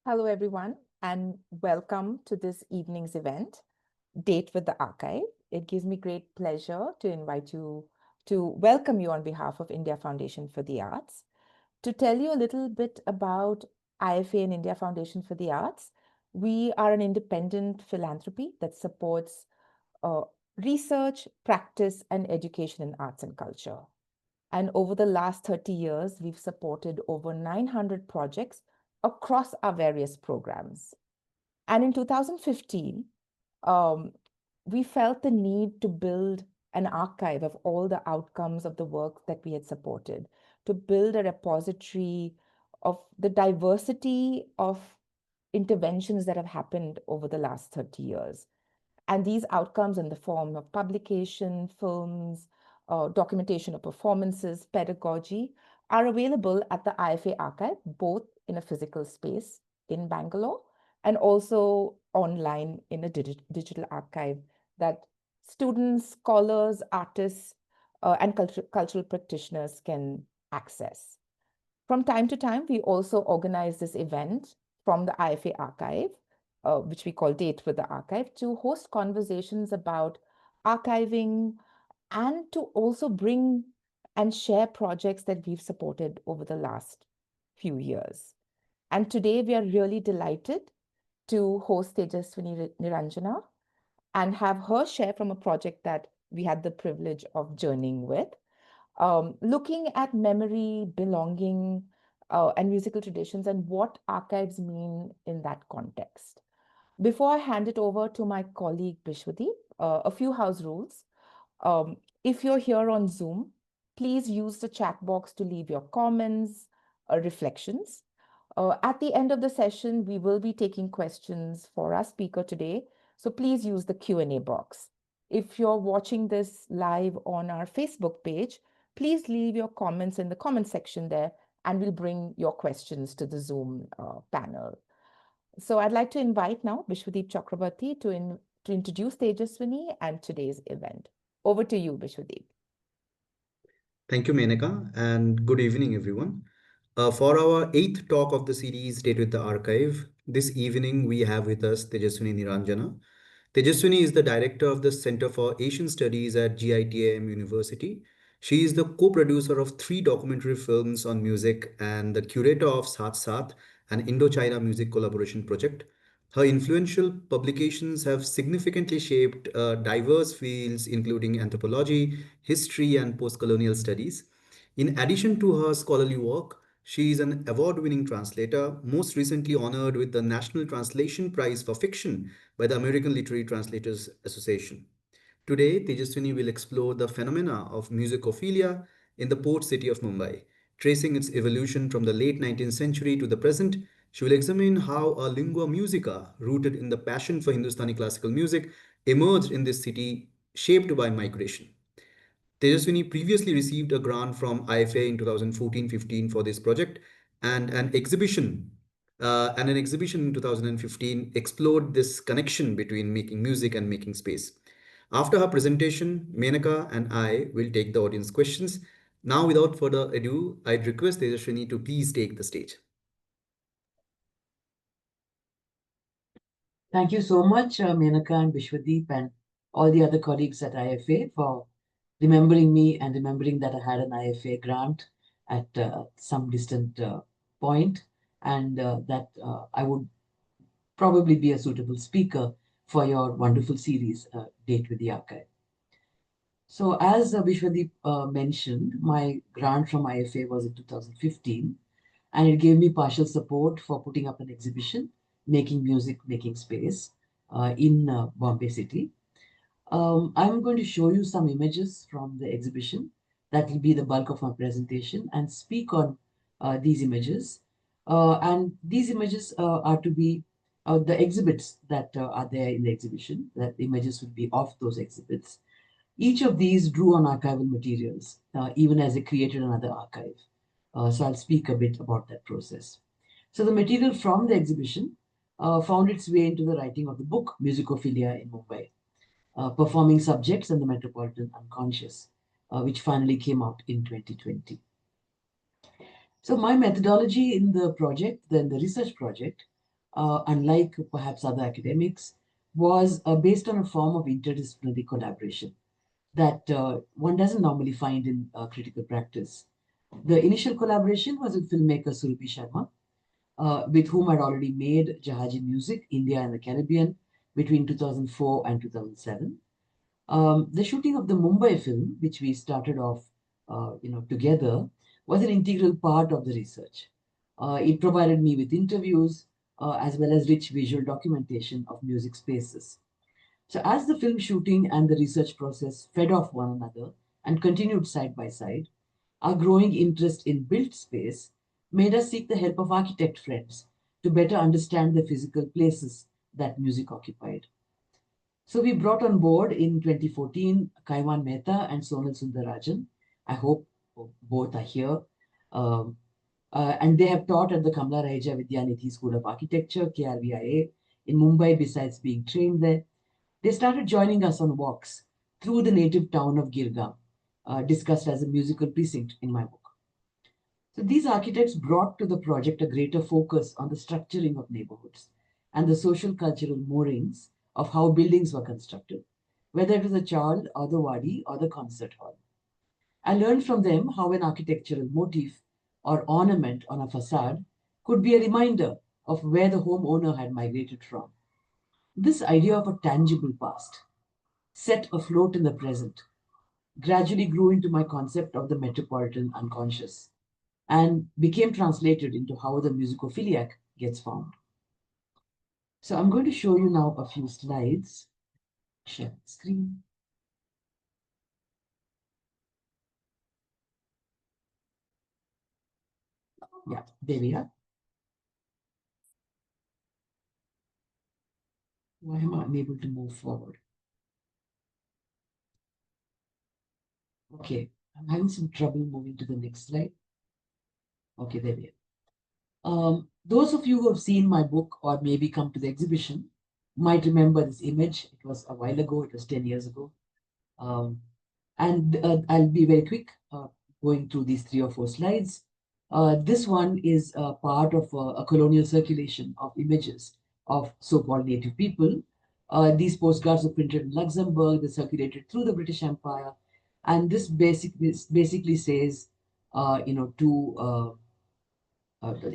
Hello, everyone, and welcome to this evening's event, Date with the Archive. It gives me great pleasure to invite you to welcome you on behalf of India Foundation for the Arts to tell you a little bit about IFA and India Foundation for the Arts. We are an independent philanthropy that supports uh, research, practice, and education in arts and culture. And over the last 30 years, we've supported over 900 projects across our various programs. And in 2015, um, we felt the need to build an archive of all the outcomes of the work that we had supported, to build a repository of the diversity of interventions that have happened over the last 30 years. And these outcomes in the form of publication, films, documentation of performances, pedagogy, are available at the IFA archive, both in a physical space in Bangalore and also online in a digital archive that students, scholars, artists, and cultural practitioners can access. From time to time, we also organize this event from the IFA archive, which we call Date with the Archive, to host conversations about archiving and to also bring and share projects that we've supported over the last few years. And today we are really delighted to host Tejaswini Niranjana and have her share from a project that we had the privilege of journeying with, looking at memory, belonging, and musical traditions and what archives mean in that context. Before I hand it over to my colleague Bishwadeep, a few house rules. If you're here on Zoom, please use the chat box to leave your comments, reflections. At the end of the session, we will be taking questions for our speaker today. So please use the Q&A box. If you're watching this live on our Facebook page, please leave your comments in the comment section there, and we'll bring your questions to the Zoom panel. So I'd like to invite now Bishwadeep Chakrabarti to introduce Tejaswini and today's event. Over to you, Bishwadeep. Thank you, Menaka, and good evening, everyone. For our eighth talk of the series, Date with the Archive, this evening we have with us Tejaswini Niranjana. Tejaswini is the director of the Center for Asian Studies at GITAM University. She is the co-producer of 3 documentary films on music and the curator of Saath-Saath, an Indo-China music collaboration project. Her influential publications have significantly shaped diverse fields, including anthropology, history, and post-colonial studies. In addition to her scholarly work, she is an award-winning translator, most recently honored with the National Translation Prize for Fiction by the American Literary Translators Association. Today, Tejaswini will explore the phenomena of musicophilia in the port city of Mumbai. Tracing its evolution from the late 19th century to the present, she will examine how a lingua musica, rooted in the passion for Hindustani classical music, emerged in this city, shaped by migration. Tejaswini previously received a grant from IFA in 2014-15 for this project, and an exhibition in 2015 explored this connection between making music and making space. After her presentation, Menaka and I will take the audience questions. Now, without further ado, I'd request Tejaswini to please take the stage. Thank you so much, Menaka and Bishwadeep and all the other colleagues at IFA for remembering me and remembering that I had an IFA grant at some distant point, and that I would probably be a suitable speaker for your wonderful series, Date with the Archive. So as Bishwadeep mentioned, my grant from IFA was in 2015, and it gave me partial support for putting up an exhibition, Making Music, Making Space, in Bombay City. I'm going to show you some images from the exhibition. That will be the bulk of my presentation and speak on these images. And these images are to be the exhibits that are there in the exhibition. That the images would be of those exhibits. Each of these drew on archival materials, even as they created another archive. So I'll speak a bit about that process. So the material from the exhibition found its way into the writing of the book Musicophilia in Mumbai, Performing Subjects and the Metropolitan Unconscious, which finally came out in 2020. So my methodology in the project, then the research project, unlike perhaps other academics, was based on a form of interdisciplinary collaboration that one doesn't normally find in critical practice. The initial collaboration was with filmmaker Surabhi Sharma, with whom I'd already made Jahaji Music, India and the Caribbean between 2004 and 2007. The shooting of the Mumbai film, which we started off, together, was an integral part of the research. It provided me with interviews as well as rich visual documentation of music spaces. So as the film shooting and the research process fed off one another and continued side by side, our growing interest in built space made us seek the help of architect friends to better understand the physical places that music occupied. So we brought on board in 2014 Kaiwan Mehta and Sonal Sundarajan. I hope both are here. And they have taught at the Kamla Raheja Vidyanidhi School of Architecture, KRVIA, in Mumbai, besides being trained there. They started joining us on walks through the native town of Girgaon, discussed as a musical precinct in my book. So these architects brought to the project a greater focus on the structuring of neighborhoods and the social cultural moorings of how buildings were constructed, whether it was the chawl or the wadi or the concert hall. I learned from them how an architectural motif or ornament on a facade could be a reminder of where the homeowner had migrated from. This idea of a tangible past, set afloat in the present, gradually grew into my concept of the Metropolitan Unconscious and became translated into how the musicophiliac gets found. So I'm going to show you now a few slides. Share the screen. Yeah, there we are. Why am I unable to move forward? Okay, I'm having some trouble moving to the next slide. Okay, there we are. Those of you who have seen my book or maybe come to the exhibition might remember this image. It was a while ago, it was 10 years ago. And I'll be very quick going through these 3 or 4 slides. This one is part of a colonial circulation of images of so-called native people. These postcards were printed in Luxembourg, they circulated through the British Empire, and this basically says,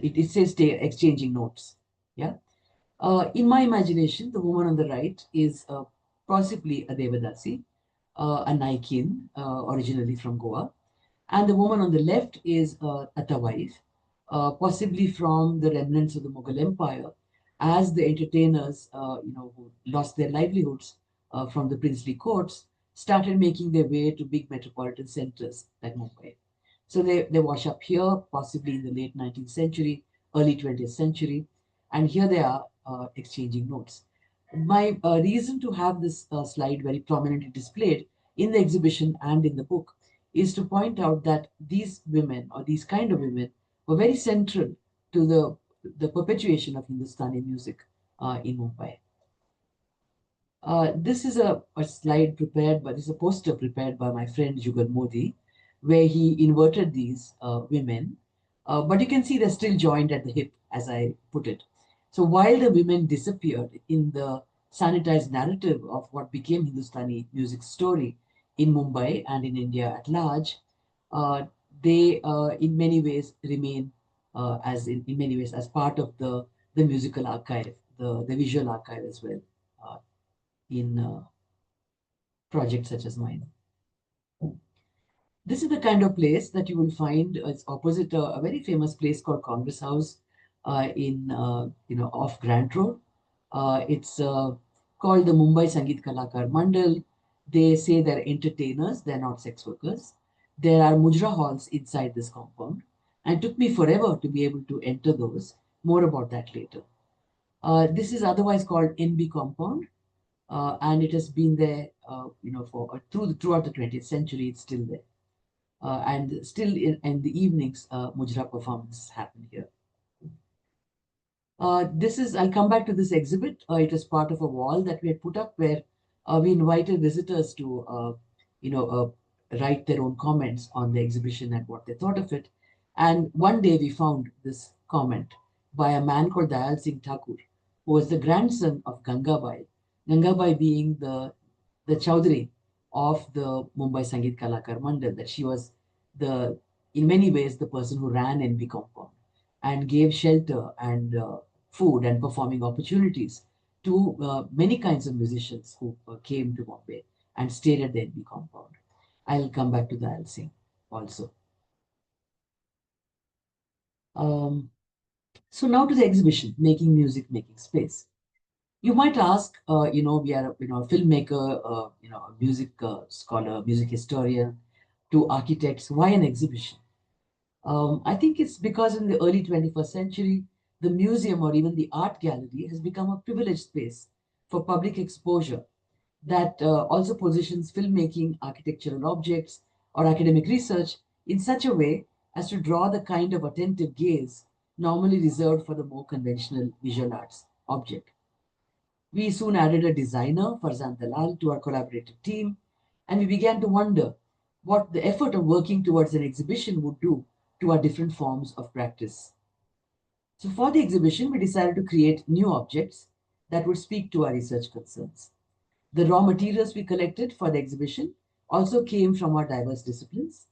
it says exchanging notes. Yeah. In my imagination, the woman on the right is possibly a Devadasi, a Naikin, originally from Goa. And the woman on the left is a Tawaif, possibly from the remnants of the Mughal Empire, as the entertainers, who lost their livelihoods from the princely courts, started making their way to big metropolitan centers like Mumbai. So they wash up here, possibly in the late 19th century, early 20th century, and here they are exchanging notes. My reason to have this slide very prominently displayed in the exhibition and in the book is to point out that these women, or these kind of women, were very central to the perpetuation of Hindustani music in Mumbai. This is a slide prepared by, this is a poster prepared by my friend Jugal Modi, where he inverted these women. But you can see they're still joined at the hip, as I put it. So while the women disappeared in the sanitized narrative of what became Hindustani music story in Mumbai and in India at large, they in many ways remain in many ways as part of the musical archive, the visual archive as well, in projects such as mine. This is the kind of place that you will find. It's opposite a very famous place called Congress House in off Grant Road. It's called the Mumbai Sangeet Kalakar Mandal. They say they're entertainers, they're not sex workers. There are mujra halls inside this compound, and it took me forever to be able to enter those. More about that later. This is otherwise called NB compound, and it has been there, for throughout the 20th century. It's still there. And still in the evenings, mujra performances happen here. I'll come back to this exhibit. It was part of a wall that we had put up where we invited visitors to, write their own comments on the exhibition and what they thought of it. And one day we found this comment by a man called Dayal Singh Thakur, who was the grandson of Gangabai. Gangabai being the Chaudhary of the Mumbai Sangeet Kalakar Mandal, that she was in many ways, the person who ran NB compound and gave shelter and food and performing opportunities to many kinds of musicians who came to Bombay and stayed at the NB compound. I'll come back to that, I'll sing also. So now to the exhibition, Making Music, Making Space. You might ask, we are, a filmmaker, a music scholar, music historian, to architects, why an exhibition? I think it's because in the early 21st century, the museum or even the art gallery has become a privileged space for public exposure that also positions filmmaking, architectural objects, or academic research in such a way as to draw the kind of attentive gaze normally reserved for the more conventional visual arts object. We soon added a designer, Farzan Dalal, to our collaborative team, and we began to wonder what the effort of working towards an exhibition would do to our different forms of practice. So for the exhibition, we decided to create new objects that would speak to our research concerns. The raw materials we collected for the exhibition also came from our diverse disciplines,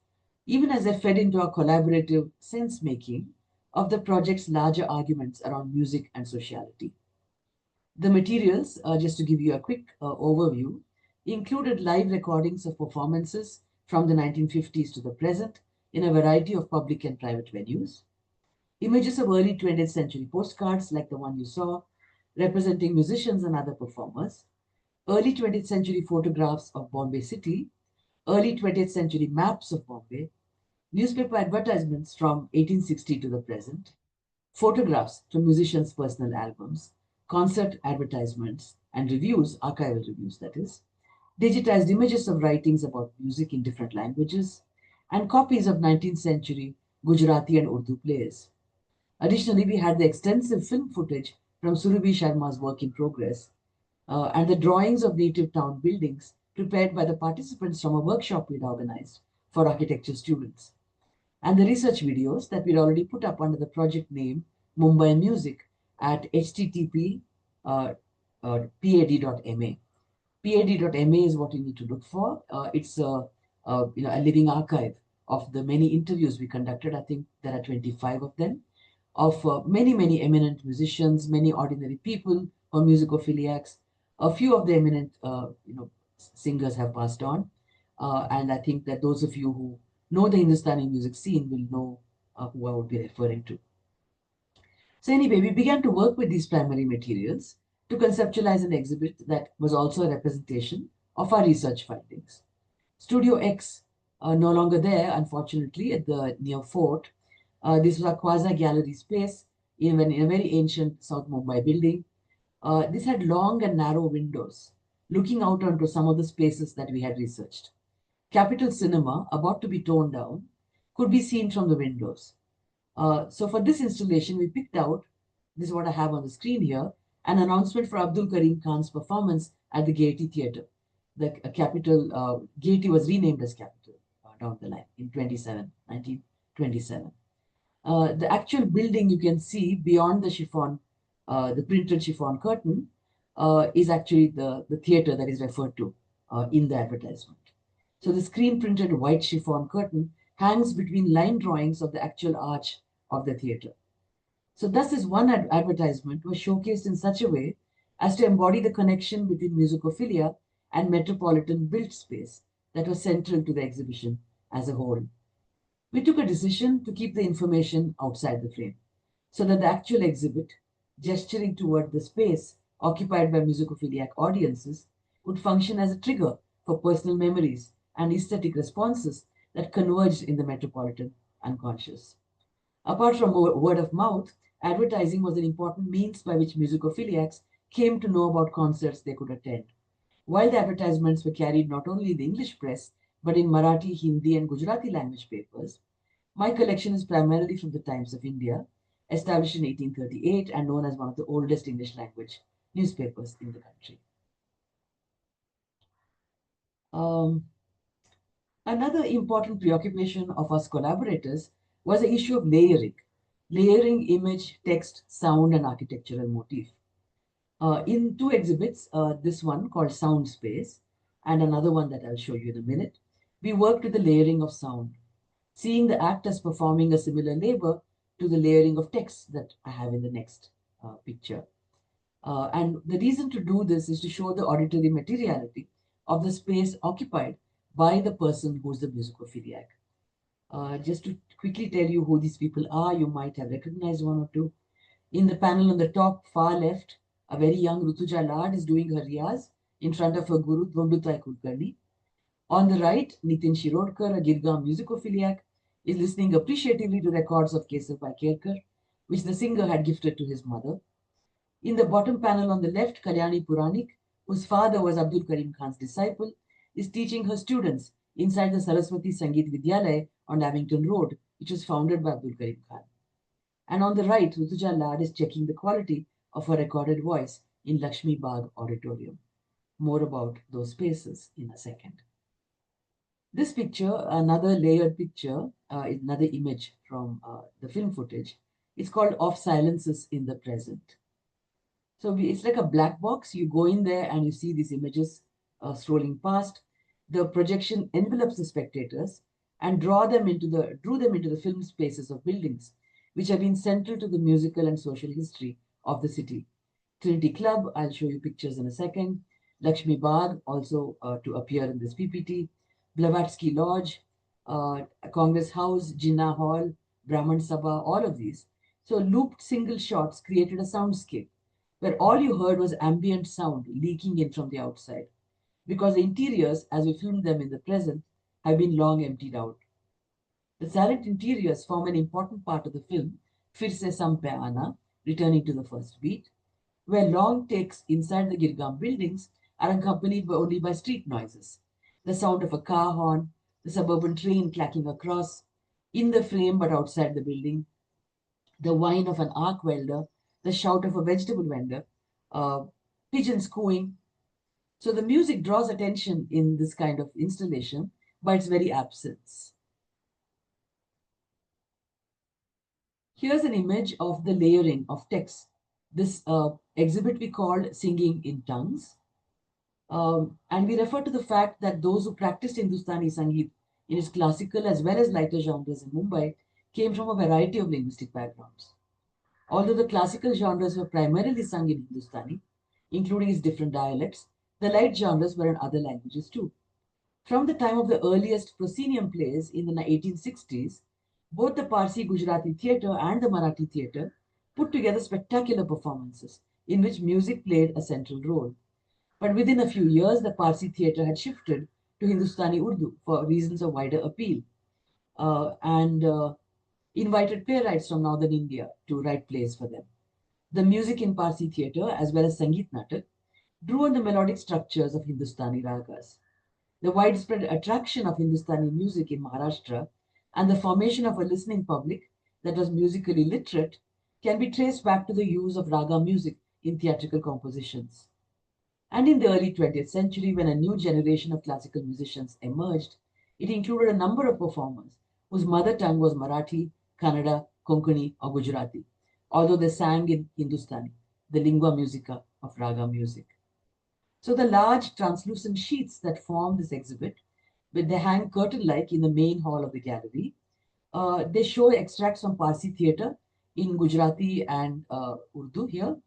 even as they fed into our collaborative sense-making of the project's larger arguments around music and sociality. The materials, just to give you a quick overview, included live recordings of performances from the 1950s to the present in a variety of public and private venues, images of early 20th century postcards like the one you saw, representing musicians and other performers, early 20th century photographs of Bombay city, early 20th century maps of Bombay, newspaper advertisements from 1860 to the present, photographs from musicians' personal albums, concert advertisements and reviews, archival reviews that is, digitized images of writings about music in different languages, and copies of 19th century Gujarati and Urdu plays. Additionally, we had the extensive film footage from Surabhi Sharma's work in progress and the drawings of native town buildings prepared by the participants from a workshop we'd organized for architecture students, and the research videos that we'd already put up under the project name Mumbai Music at http://pad.ma. Pad.ma is what you need to look for. It's a living archive of the many interviews we conducted. I think there are 25 of them, of many eminent musicians, many ordinary people or musicophiliacs. A few of the eminent singers have passed on, and I think that those of you who know the Hindustani music scene will know who I would be referring to. So anyway, we began to work with these primary materials to conceptualize an exhibit that was also a representation of our research findings. Studio X, no longer there, unfortunately, at the near fort. This was a quasi-gallery space in a very ancient South Mumbai building. This had long and narrow windows, looking out onto some of the spaces that we had researched. Capital Cinema, about to be torn down, could be seen from the windows. So for this installation, we picked out, this is what I have on the screen here, an announcement for Abdul Karim Khan's performance at the Gaiety Theatre. The Gaiety was renamed as Capital down the line in 1927. The actual building you can see beyond the chiffon, the printed chiffon curtain, is actually the theatre that is referred to in the advertisement. So the screen printed white chiffon curtain hangs between line drawings of the actual arch of the theatre. So thus this one advertisement was showcased in such a way as to embody the connection between Musicophilia and metropolitan built space that was central to the exhibition as a whole. We took a decision to keep the information outside the frame so that the actual exhibit, gesturing toward the space occupied by musicophiliac audiences, would function as a trigger for personal memories and aesthetic responses that converged in the metropolitan unconscious. Apart from word of mouth, advertising was an important means by which musicophiliacs came to know about concerts they could attend. While the advertisements were carried not only in the English press, but in Marathi, Hindi, and Gujarati language papers, my collection is primarily from the Times of India, established in 1838 and known as one of the oldest English language newspapers in the country. Another important preoccupation of us collaborators was the issue of layering image, text, sound, and architectural motif. In two exhibits, this one called Sound Space and another one that I'll show you in a minute, we worked with the layering of sound, seeing the act as performing a similar labor to the layering of text that I have in the next picture. And the reason to do this is to show the auditory materiality of the space occupied by the person who's the musicophiliac. Just to quickly tell you who these people are, you might have recognized one or two. In the panel on the top far left, a very young Rutuja Lad is doing her riyaz in front of her guru Dvondutai Kulkarni. On the right, Nitin Shirodkar, a Girgaon musicophiliac, is listening appreciatively to records of Kesar by Kerkar, which the singer had gifted to his mother. In the bottom panel on the left, Kalyani Puranik, whose father was Abdul Karim Khan's disciple, is teaching her students inside the Saraswati Sangeet Vidyalaya on Abington Road, which was founded by Abdul Karim Khan. And on the right, Rutuja Lad is checking the quality of her recorded voice in Lakshmi Bagh Auditorium. More about those spaces in a second. This picture, another layered picture, another image from the film footage, is called Of Silences in the Present. So it's like a black box. You go in there and you see these images strolling past. The projection envelops the spectators and drew them into the film spaces of buildings, which have been central to the musical and social history of the city. Trinity Club, I'll show you pictures in a second. Lakshmi Bagh, also to appear in this PPT. Blavatsky Lodge, Congress House, Jinnah Hall, Brahman Sabha, all of these. So looped single shots created a soundscape where all you heard was ambient sound leaking in from the outside, because the interiors, as we filmed them in the present, have been long emptied out. The silent interiors form an important part of the film, Fir Se Sam Pe Aana, returning to the first beat, where long takes inside the Girgaon buildings are accompanied only by street noises. The sound of a car horn, the suburban train clacking across, in the frame but outside the building, the whine of an arc welder, the shout of a vegetable vendor, pigeons cooing. So the music draws attention in this kind of installation by its very absence. Here's an image of the layering of text. This exhibit we called Singing in Tongues. And we refer to the fact that those who practiced Hindustani Sangeet in its classical as well as lighter genres in Mumbai came from a variety of linguistic backgrounds. Although the classical genres were primarily sung in Hindustani, including its different dialects, the light genres were in other languages too. From the time of the earliest proscenium plays in the 1860s, both the Parsi Gujarati theatre and the Marathi theatre put together spectacular performances in which music played a central role. But within a few years, the Parsi theatre had shifted to Hindustani Urdu for reasons of wider appeal, and invited playwrights from northern India to write plays for them. The music in Parsi theatre, as well as Sangeet Natak, drew on the melodic structures of Hindustani ragas. The widespread attraction of Hindustani music in Maharashtra and the formation of a listening public that was musically literate can be traced back to the use of raga music in theatrical compositions. And in the early 20th century, when a new generation of classical musicians emerged, it included a number of performers whose mother tongue was Marathi, Kannada, Konkani, or Gujarati, although they sang in Hindustani, the lingua musica of raga music. So the large translucent sheets that form this exhibit, when they hang curtain-like in the main hall of the gallery, they show extracts from Parsi theatre in Gujarati and Urdu here,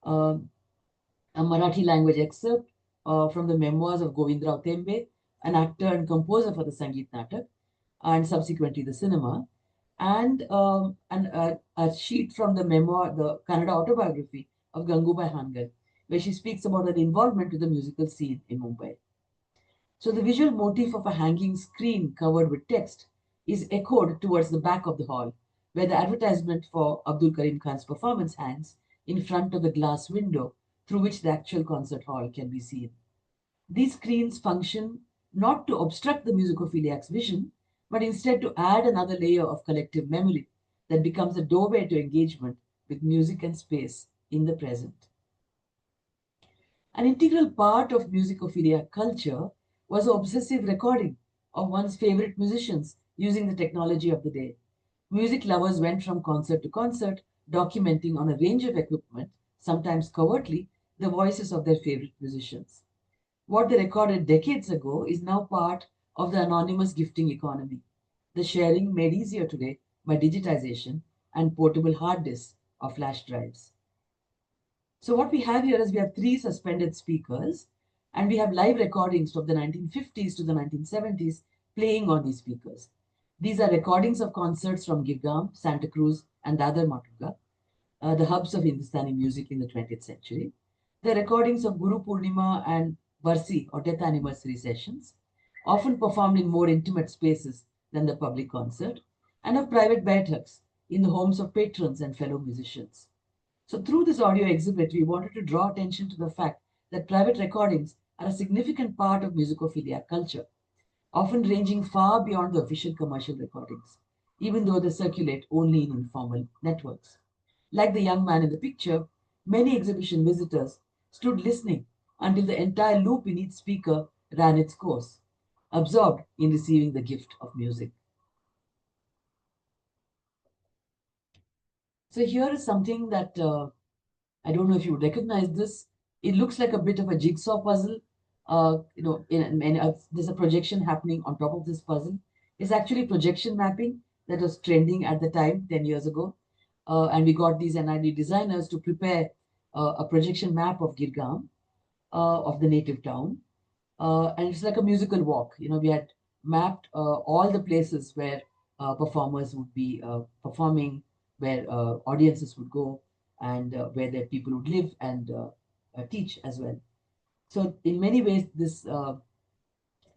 a Marathi language excerpt from the memoirs of Govindrao Tembe, an actor and composer for the Sangeet Natak, and subsequently the cinema, and a sheet from the memoir, the Kannada autobiography of Gangubai Hangal, where she speaks about her involvement with the musical scene in Mumbai. So the visual motif of a hanging screen covered with text is echoed towards the back of the hall, where the advertisement for Abdul Karim Khan's performance hangs in front of the glass window through which the actual concert hall can be seen. These screens function not to obstruct the musicophiliac's vision, but instead to add another layer of collective memory that becomes a doorway to engagement with music and space in the present. An integral part of musicophilia culture was obsessive recording of one's favorite musicians using the technology of the day. Music lovers went from concert to concert, documenting on a range of equipment sometimes covertly, the voices of their favorite musicians. What they recorded decades ago is now part of the anonymous gifting economy, the sharing made easier today by digitization and portable hard disks or flash drives. So what we have here is we have three suspended speakers, and we have live recordings from the 1950s to the 1970s playing on these speakers. These are recordings of concerts from Girgaon, Santa Cruz, and Dadar Matuga, the hubs of Hindustani music in the 20th century. The recordings of Guru Purnima and Barsi or death anniversary sessions, often performed in more intimate spaces than the public concert, and of private baithaks in the homes of patrons and fellow musicians. So through this audio exhibit, we wanted to draw attention to the fact that private recordings are a significant part of musicophilia culture, often ranging far beyond the official commercial recordings, even though they circulate only in informal networks. Like the young man in the picture, many exhibition visitors stood listening until the entire loop in each speaker ran its course, absorbed in receiving the gift of music. So here is something that I don't know if you would recognize this. It looks like a bit of a jigsaw puzzle. There's a projection happening on top of this puzzle. It's actually projection mapping that was trending at the time, 10 years ago. And we got these NID designers to prepare a projection map of Girgaon, of the native town. And it's like a musical walk. We had mapped all the places where performers would be performing, where audiences would go, and where their people would live and teach as well. So in many ways,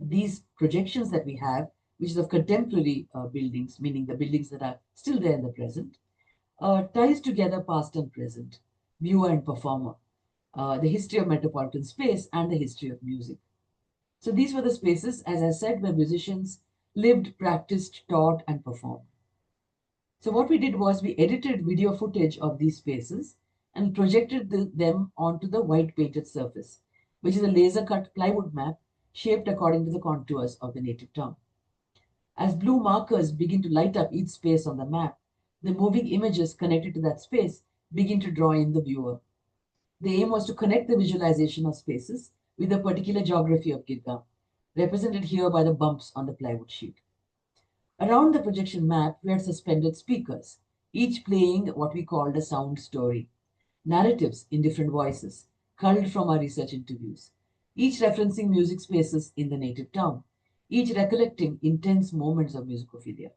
these projections that we have, which is of contemporary buildings, meaning the buildings that are still there in the present, ties together past and present, viewer and performer, the history of metropolitan space and the history of music. So these were the spaces, as I said, where musicians lived, practiced, taught, and performed. So what we did was we edited video footage of these spaces and projected them onto the white painted surface, which is a laser-cut plywood map shaped according to the contours of the native town. As blue markers begin to light up each space on the map, the moving images connected to that space begin to draw in the viewer. The aim was to connect the visualization of spaces with a particular geography of Girgaon, represented here by the bumps on the plywood sheet. Around the projection map, we had suspended speakers, each playing what we called a sound story, narratives in different voices, culled from our research interviews, each referencing music spaces in the native town, each recollecting intense moments of musicophilia.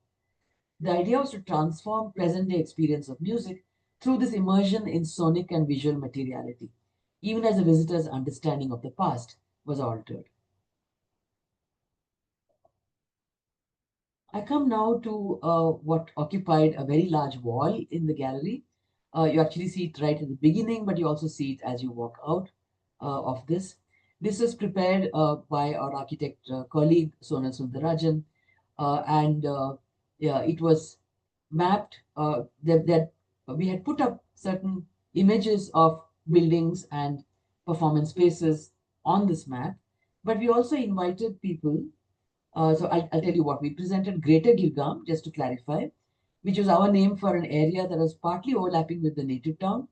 The idea was to transform present-day experience of music through this immersion in sonic and visual materiality, even as the visitor's understanding of the past was altered. I come now to what occupied a very large wall in the gallery. You actually see it right at the beginning, but you also see it as you walk out of this. This was prepared by our architect colleague, Sonal Sundarajan, and yeah, it was mapped that we had put up certain images of buildings and performance spaces on this map, but we also invited people. So I'll tell you what we presented: Greater Girgaon, just to clarify, which was our name for an area that was partly overlapping with the native town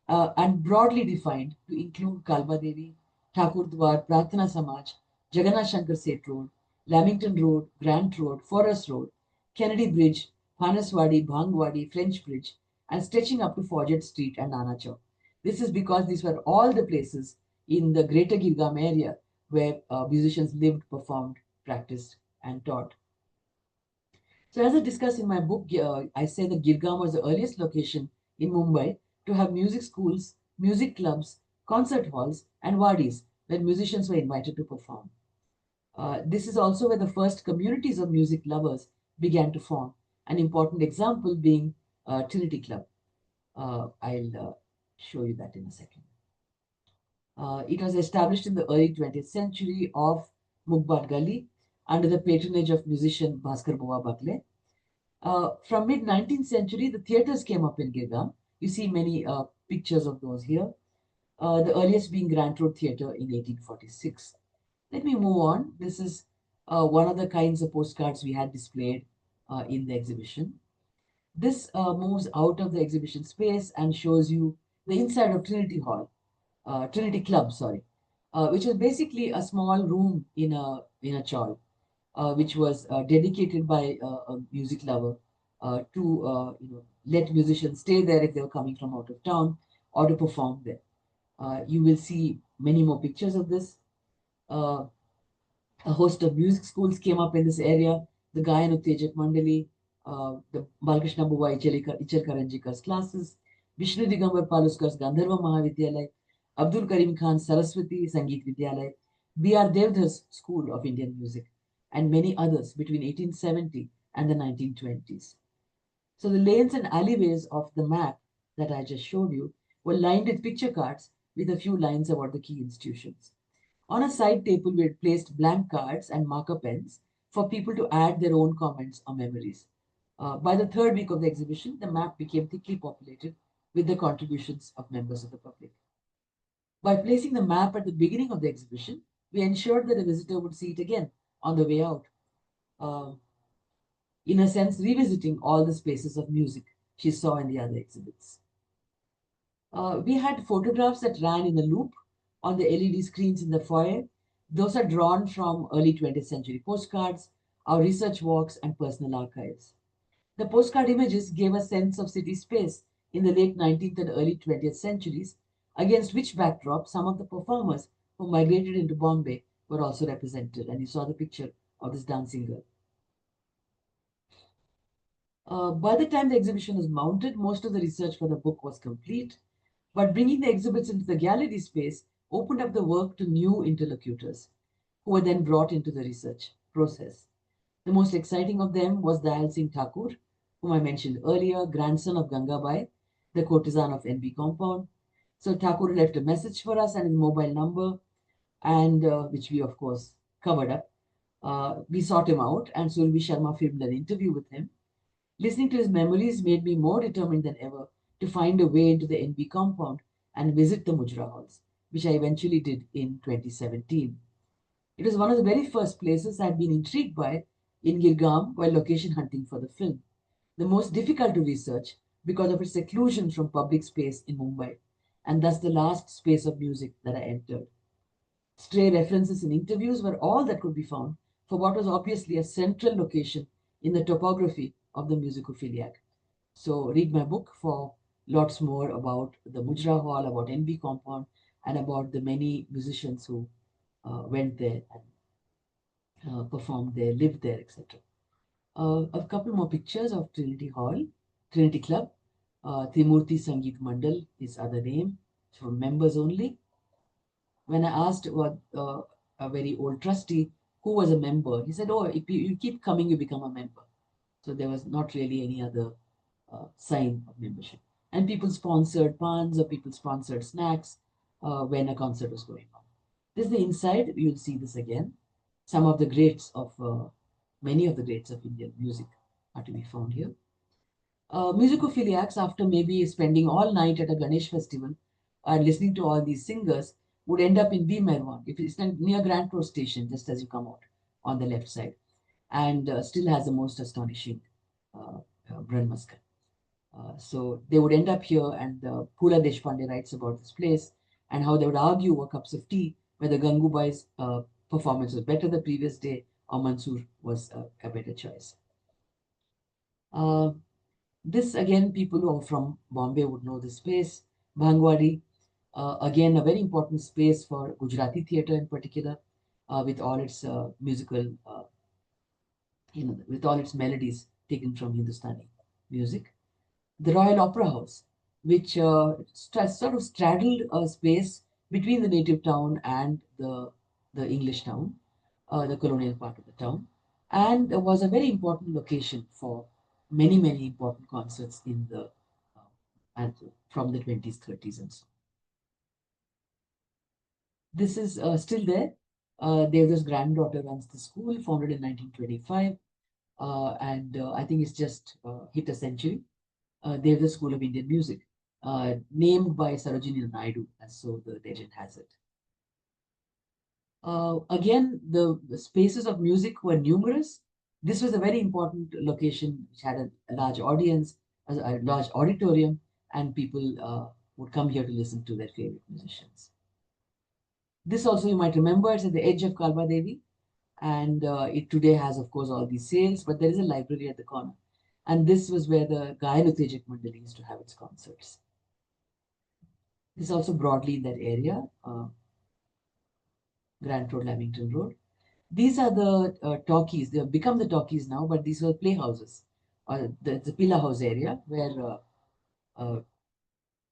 and broadly defined to include Kalba Devi, Thakur Dwar, Prarthana Samaj, Jagannath Shankar Seth Road, Lamington Road, Grant Road, Forest Road, Kennedy Bridge, Panaswadi, Bhangwadi, French Bridge, and stretching up to Forget Street and Nana Chowk. This is because these were all the places in the Greater Girgaon area where musicians lived, performed, practiced, and taught. So as I discuss in my book, I say that Girgaon was the earliest location in Mumbai to have music schools, music clubs, concert halls, and wadis where musicians were invited to perform. This is also where the first communities of music lovers began to form, an important example being Trinity Club. I'll show you that in a second. It was established in the early 20th century of Mukbad Gali under the patronage of musician Bhaskar Bua Bakle. From mid-19th century, the theatres came up in Girgaon. You see many pictures of those here. The earliest being Grant Road Theatre in 1846. Let me move on. This is one of the kinds of postcards we had displayed in the exhibition. This moves out of the exhibition space and shows you the inside of Trinity Hall, Trinity Club, sorry, which was basically a small room in a chawl, which was dedicated by a music lover to let musicians stay there if they were coming from out of town or to perform there. You will see many more pictures of this. A host of music schools came up in this area. The Gayana Tejak Mandali, the Balkrishna Buva Ichalkaranjikar's classes, Vishnu Digambar Paluskar's Gandharva Mahavidyalay, Abdul Karim Khan's Saraswati Sangeet Vidyalay, B.R. Devdhar's School of Indian Music, and many others between 1870 and the 1920s. So the lanes and alleyways of the map that I just showed you were lined with picture cards with a few lines about the key institutions. On a side table, we had placed blank cards and marker pens for people to add their own comments or memories. By the third week of the exhibition, the map became thickly populated with the contributions of members of the public. By placing the map at the beginning of the exhibition, we ensured that a visitor would see it again on the way out, in a sense, revisiting all the spaces of music she saw in the other exhibits. We had photographs that ran in a loop on the LED screens in the foyer. Those are drawn from early 20th century postcards, our research walks, and personal archives. The postcard images gave a sense of city space in the late 19th and early 20th centuries, against which backdrop some of the performers who migrated into Bombay were also represented. And you saw the picture of this dancing girl. By the time the exhibition was mounted, most of the research for the book was complete. But bringing the exhibits into the gallery space opened up the work to new interlocutors, who were then brought into the research process. The most exciting of them was Dayal Singh Thakur, whom I mentioned earlier, grandson of Gangabai, the courtesan of NB compound. So Thakur left a message for us and his mobile number, and which we, of course, covered up. We sought him out, and Surabhi Sharma filmed an interview with him. Listening to his memories made me more determined than ever to find a way into the NB compound and visit the Mujra halls, which I eventually did in 2017. It was one of the very first places I had been intrigued by in Girgam while location hunting for the film. The most difficult to research because of its seclusion from public space in Mumbai, and thus the last space of music that I entered. Stray references in interviews were all that could be found for what was obviously a central location in the topography of the Musicophilia. So read my book for lots more about the Mujra Hall, about NB compound, and about the many musicians who went there and performed there, lived there, etc. A couple more pictures of Trinity Hall, Trinity Club. Trimurti Sangeet Mandal is other name, for members only. When I asked a very old trustee who was a member, he said, "Oh, if you keep coming, you become a member." So there was not really any other sign of membership. And people sponsored pans or people sponsored snacks when a concert was going on. This is the inside. You'll see this again. Some of the greats of, many of the greats of Indian music are to be found here. Musicophiliacs, after maybe spending all night at a Ganesh festival and listening to all these singers, would end up in B. Merwan. If it's near Grand Road Station, just as you come out on the left side, and still has the most astonishing Brahmaskan. So they would end up here, and Pula Deshpande writes about this place and how they would argue over cups of tea whether Gangubai's performance was better the previous day or Mansoor was a better choice. This again, people who are from Bombay would know this space. Bhangwadi, again, a very important space for Gujarati theatre in particular, with all its musical, with all its melodies taken from Hindustani music. The Royal Opera House, which sort of straddled a space between the native town and the English town, the colonial part of the town, and was a very important location for many, many important concerts in the from the 20s, 30s, and so on. This is still there. Devda's granddaughter runs the school, founded in 1925, and I think it's just hit a century. Devda School of Indian Music, named by Sarojini Naidu, as so the legend has it. Again, the spaces of music were numerous. This was a very important location which had a large audience, a large auditorium, and people would come here to listen to their favorite musicians. This also, you might remember, it's at the edge of Kalba Devi, and it today has, of course, all these sales, but there is a library at the corner. And this was where the Gayan Uttejak Mandali used to have its concerts. This is also broadly in that area, Grant Road, Lamington Road. These are the talkies. They have become the talkies now, but these were playhouses, or the Pila House area, where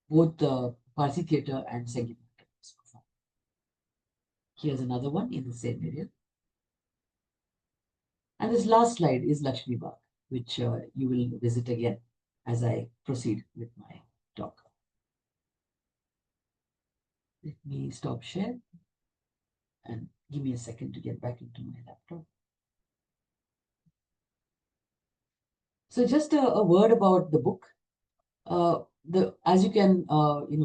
both the Parsi theatre and Sangeet was performed. Here's another one in the same area. And this last slide is Lakshmi Bagh, which you will visit again as I proceed with my talk. Let me stop share and give me a second to get back into my laptop. So just a word about the book. As you can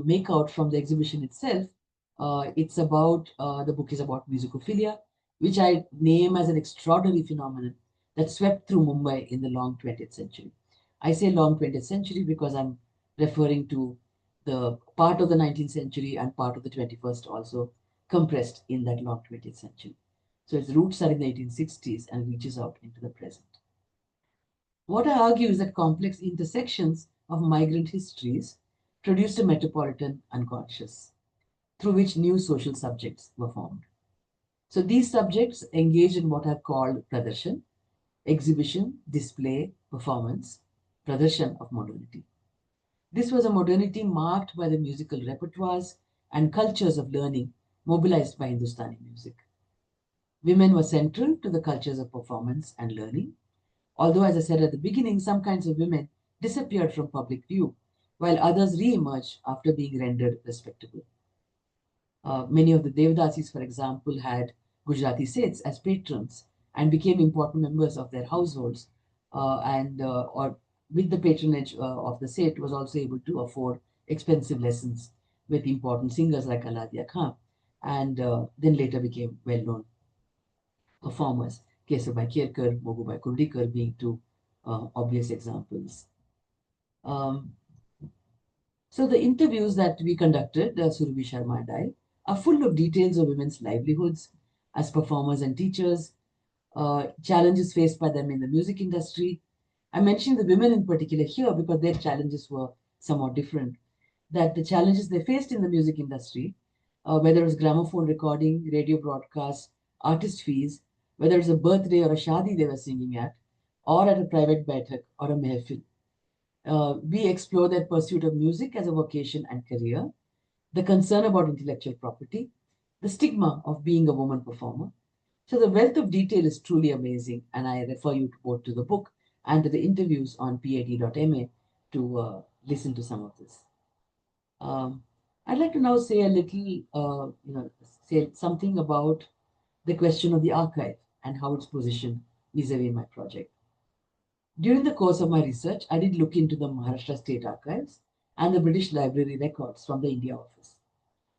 make out from the exhibition itself, it's about the book is about musicophilia, which I name as an extraordinary phenomenon that swept through Mumbai in the long 20th century. I say long 20th century because I'm referring to the part of the 19th century and part of the 21st also compressed in that long 20th century. So its roots are in the 1860s and reaches out into the present. What I argue is that complex intersections of migrant histories produced a metropolitan unconscious, through which new social subjects were formed. So these subjects engage in what are called pradarshan, exhibition, display, performance, pradarshan of modernity. This was a modernity marked by the musical repertoires and cultures of learning mobilized by Hindustani music. Women were central to the cultures of performance and learning, although, as I said at the beginning, some kinds of women disappeared from public view, while others re-emerged after being rendered respectable. Many of the Devdasis, for example, had Gujarati Seths as patrons and became important members of their households, or with the patronage of the Seth was also able to afford expensive lessons with important singers like Aladia Khan, and then later became well-known performers, Kesabai Kirkar, Mogubai Kurdikar being two obvious examples. So the interviews that we conducted, Surabhi Sharma and I, are full of details of women's livelihoods as performers and teachers, challenges faced by them in the music industry. I'm mentioning the women in particular here because their challenges were somewhat different. That the challenges they faced in the music industry, whether it was gramophone recording, radio broadcasts, artist fees, whether it's a birthday or a shadi they were singing at, or at a private baitak or a mehfil. We explore their pursuit of music as a vocation and career, the concern about intellectual property, the stigma of being a woman performer. So the wealth of detail is truly amazing, and I refer you both to the book and to the interviews on pad.ma to listen to some of this. I'd like to now say a little, say something about the question of the archive and how it's positioned vis-a-vis my project. During the course of my research, I did look into the Maharashtra State Archives and the British Library records from the India office.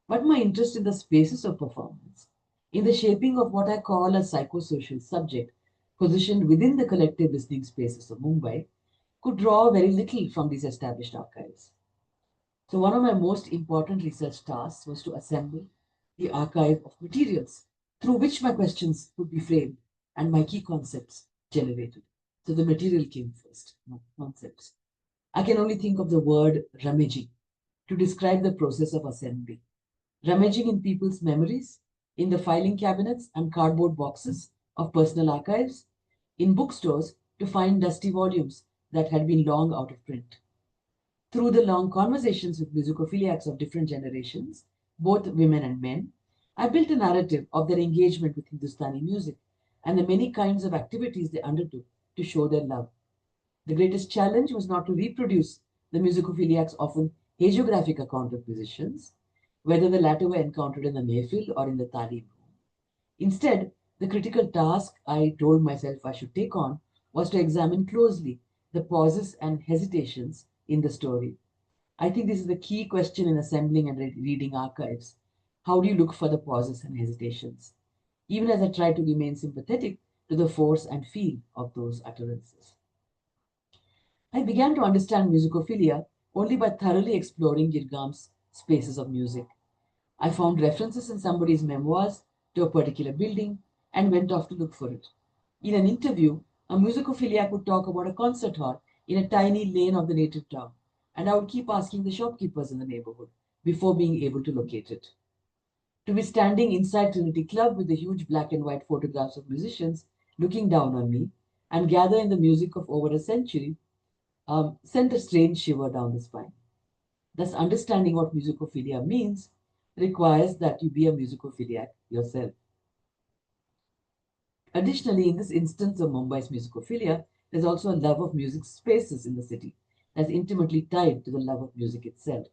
But my interest in the spaces of performance, in the shaping of what I call a psychosocial subject positioned within the collective listening spaces of Mumbai, could draw very little from these established archives. So one of my most important research tasks was to assemble the archive of materials through which my questions could be framed and my key concepts generated. So the material came first, not concepts. I can only think of the word rummaging to describe the process of assembly. Rummaging in people's memories, in the filing cabinets and cardboard boxes of personal archives, in bookstores to find dusty volumes that had been long out of print. Through the long conversations with musicophiliacs of different generations, both women and men, I built a narrative of their engagement with Hindustani music and the many kinds of activities they undertook to show their love. The greatest challenge was not to reproduce the musicophiliacs' often hagiographic account of musicians, whether the latter were encountered in the mehfil or in the talim room. Instead, the critical task I told myself I should take on was to examine closely the pauses and hesitations in the story. I think this is the key question in assembling and reading archives. How do you look for the pauses and hesitations? Even as I try to remain sympathetic to the force and feel of those utterances. I began to understand musicophilia only by thoroughly exploring Girgam's spaces of music. I found references in somebody's memoirs to a particular building and went off to look for it. In an interview, a musicophilia could talk about a concert hall in a tiny lane of the native town, and I would keep asking the shopkeepers in the neighborhood before being able to locate it. To be standing inside Trinity Club with the huge black and white photographs of musicians looking down on me and gather in the music of over a century sent a strange shiver down the spine. Thus, understanding what musicophilia means requires that you be a musicophiliac yourself. Additionally, in this instance of Mumbai's musicophilia, there's also a love of music spaces in the city that's intimately tied to the love of music itself.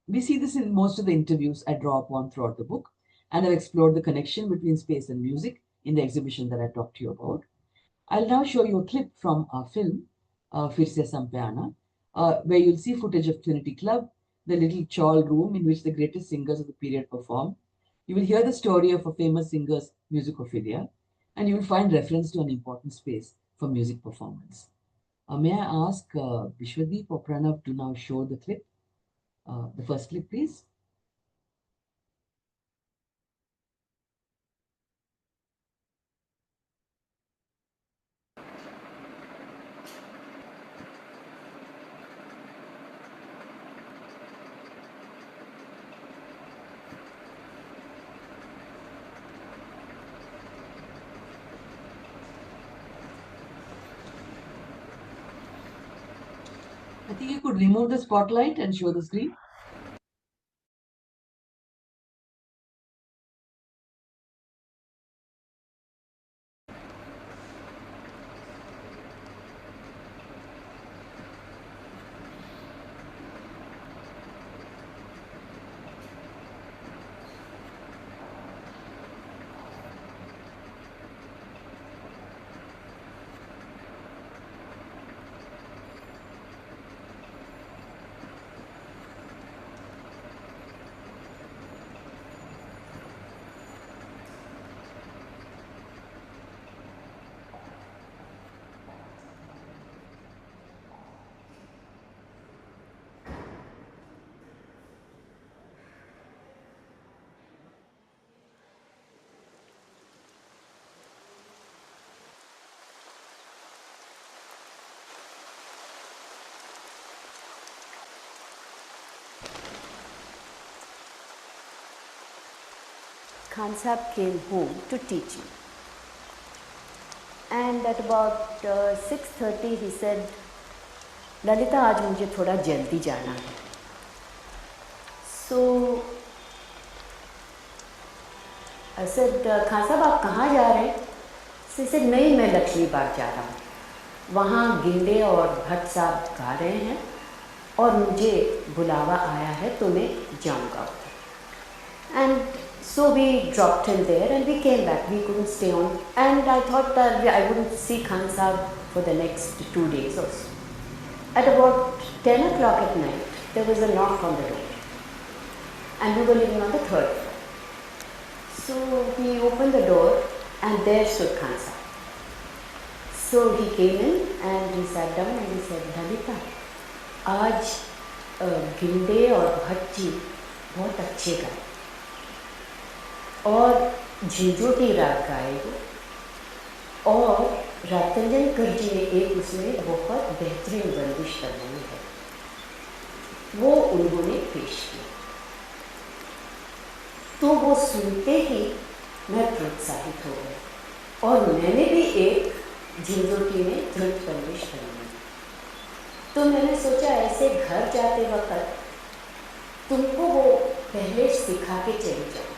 We see this in most of the interviews I draw upon throughout the book, and I've explored the connection between space and music in the exhibition that I talked to you about. I'll now show you a clip from our film, Fir Se Sampayana, where you'll see footage of Trinity Club, the little chawl room in which the greatest singers of the period perform. You will hear the story of a famous singer's musicophilia, and you will find reference to an important space for music performance. May I ask Vishwadeep or Pranav to now show the clip? The first clip, please. I think you could remove the spotlight and show the screen. Khan Sahib came home to teach me. And at about 6:30 he said, Lalita, आज मुझे थोड़ा जल्दी जाना है. So I said, Khan Sahib आप कहाँ जा रहे हैं? So he said, नहीं मैं लक्ष्मी बाग जा रहा हूँ. वहाँ गिंडे और भट्ट साहब गा रहे हैं और मुझे बुलावा आया है तो मैं जाऊँगा. And so we dropped him there and we came back. We couldn't stay on. And I thought that I wouldn't see Khan Sahib for the next 2 days or so. At about 10 o'clock at night, there was a knock on the door. And we were living on the 3rd floor. So we opened the door and there stood Khan Sahib. So he came in and he sat down and he said, Lalita, आज गिंडे और भट्ट जी बहुत अच्छे गाए और झिंझोटी राग गाएंगे और रतंजन कर जी ने एक उसमें बहुत बेहतरीन बंदिश बनाई है, वो उन्होंने पेश किया. तो वो सुनते ही मैं प्रोत्साहित हो गया और मैंने भी एक झिंझोटी में धृत बंदिश बनाई. तो मैंने सोचा ऐसे घर जाते वक्त तुमको वो पहले सिखा के चली जाओ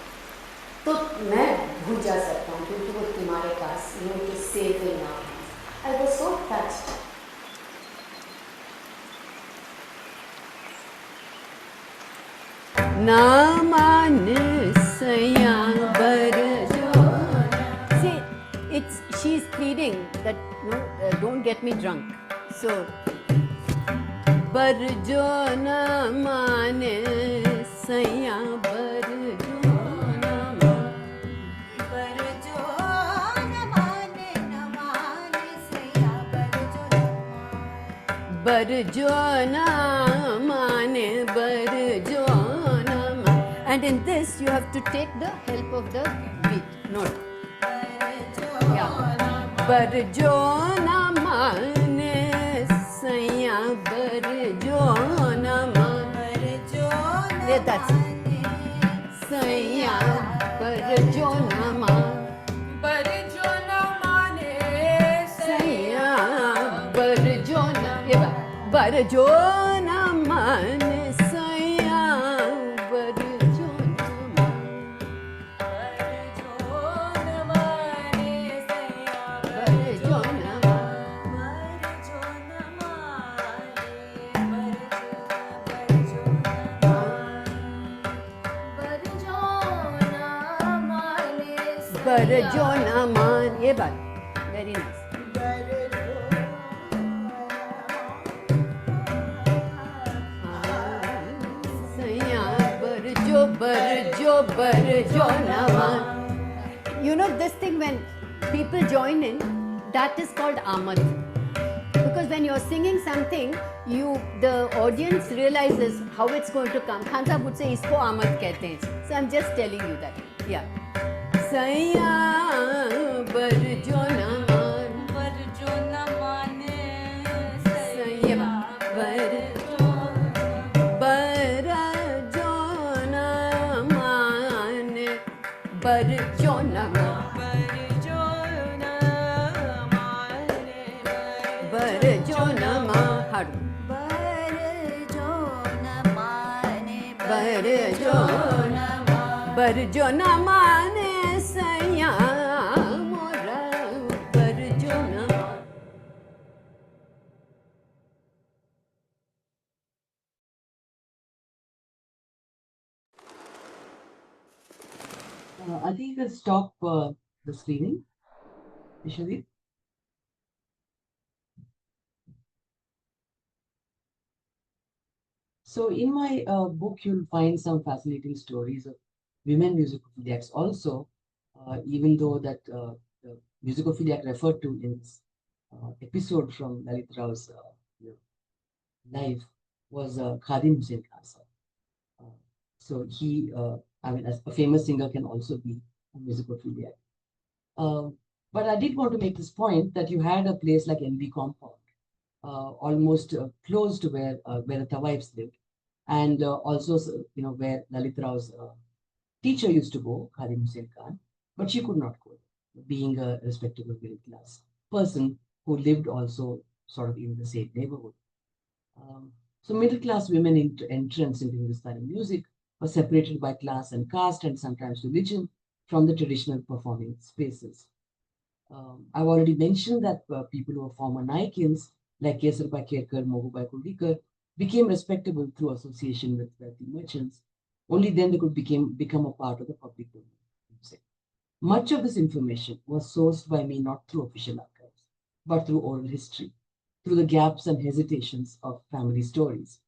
तो मैं भूल जा सकता हूँ क्योंकि वो तुम्हारे पास मुझे safe in now. I was so touched. ना मान सया बर जो. See, she's pleading that no, don't get me drunk. So बर जो न माने सया बर जो barjona mane barjona ma. And in this you have to take the help of the beat note. Barjona mane saya barjona mane. Yeah, that's it. Saya barjona mane. Barjona mane saya barjona. Yeah, barjona mane saya barjona mane. Barjona mane saya barjona barjona man. ये बात very nice. Barjona man. You know this thing when people join in, that is called amad. Because when you're singing something, the audience realizes how it's going to come. Khan Sahab would say, "Isko amad kehte hain." So I'm just telling you that. Yeah. Saya barjona man. Barjona mane. Saya barjona mane. Barjona man. Barjona man. Hard. Barjona mane. Barjona. Barjona mane saya mora barjona. I think you can stop the screening, Vishwadip. So in my book, you'll find some fascinating stories of women musicophiliacs also, even though that the musicophiliac referred to in this episode from Lalit Rao's life was Khadim Hussain Khan Sahab. So he, I mean, as a famous singer can also be a musicophiliac. But I did want to make this point that you had a place like NB Compound, almost close to where the Tawaips lived, and also where Lalit Rao's teacher used to go, Khadim Hussain Khan, but she could not go, being a respectable middle class person who lived also sort of in the same neighborhood. So middle class women entrance into Hindustani music was separated by class and caste and sometimes religion from the traditional performing spaces. I've already mentioned that people who were former Naikins, like Kesarbai Kerkar, Mohubai Kuldikar, became respectable through association with wealthy merchants. Only then they could become a part of the public domain. Much of this information was sourced by me not through official archives, but through oral history, through the gaps and hesitations of family stories,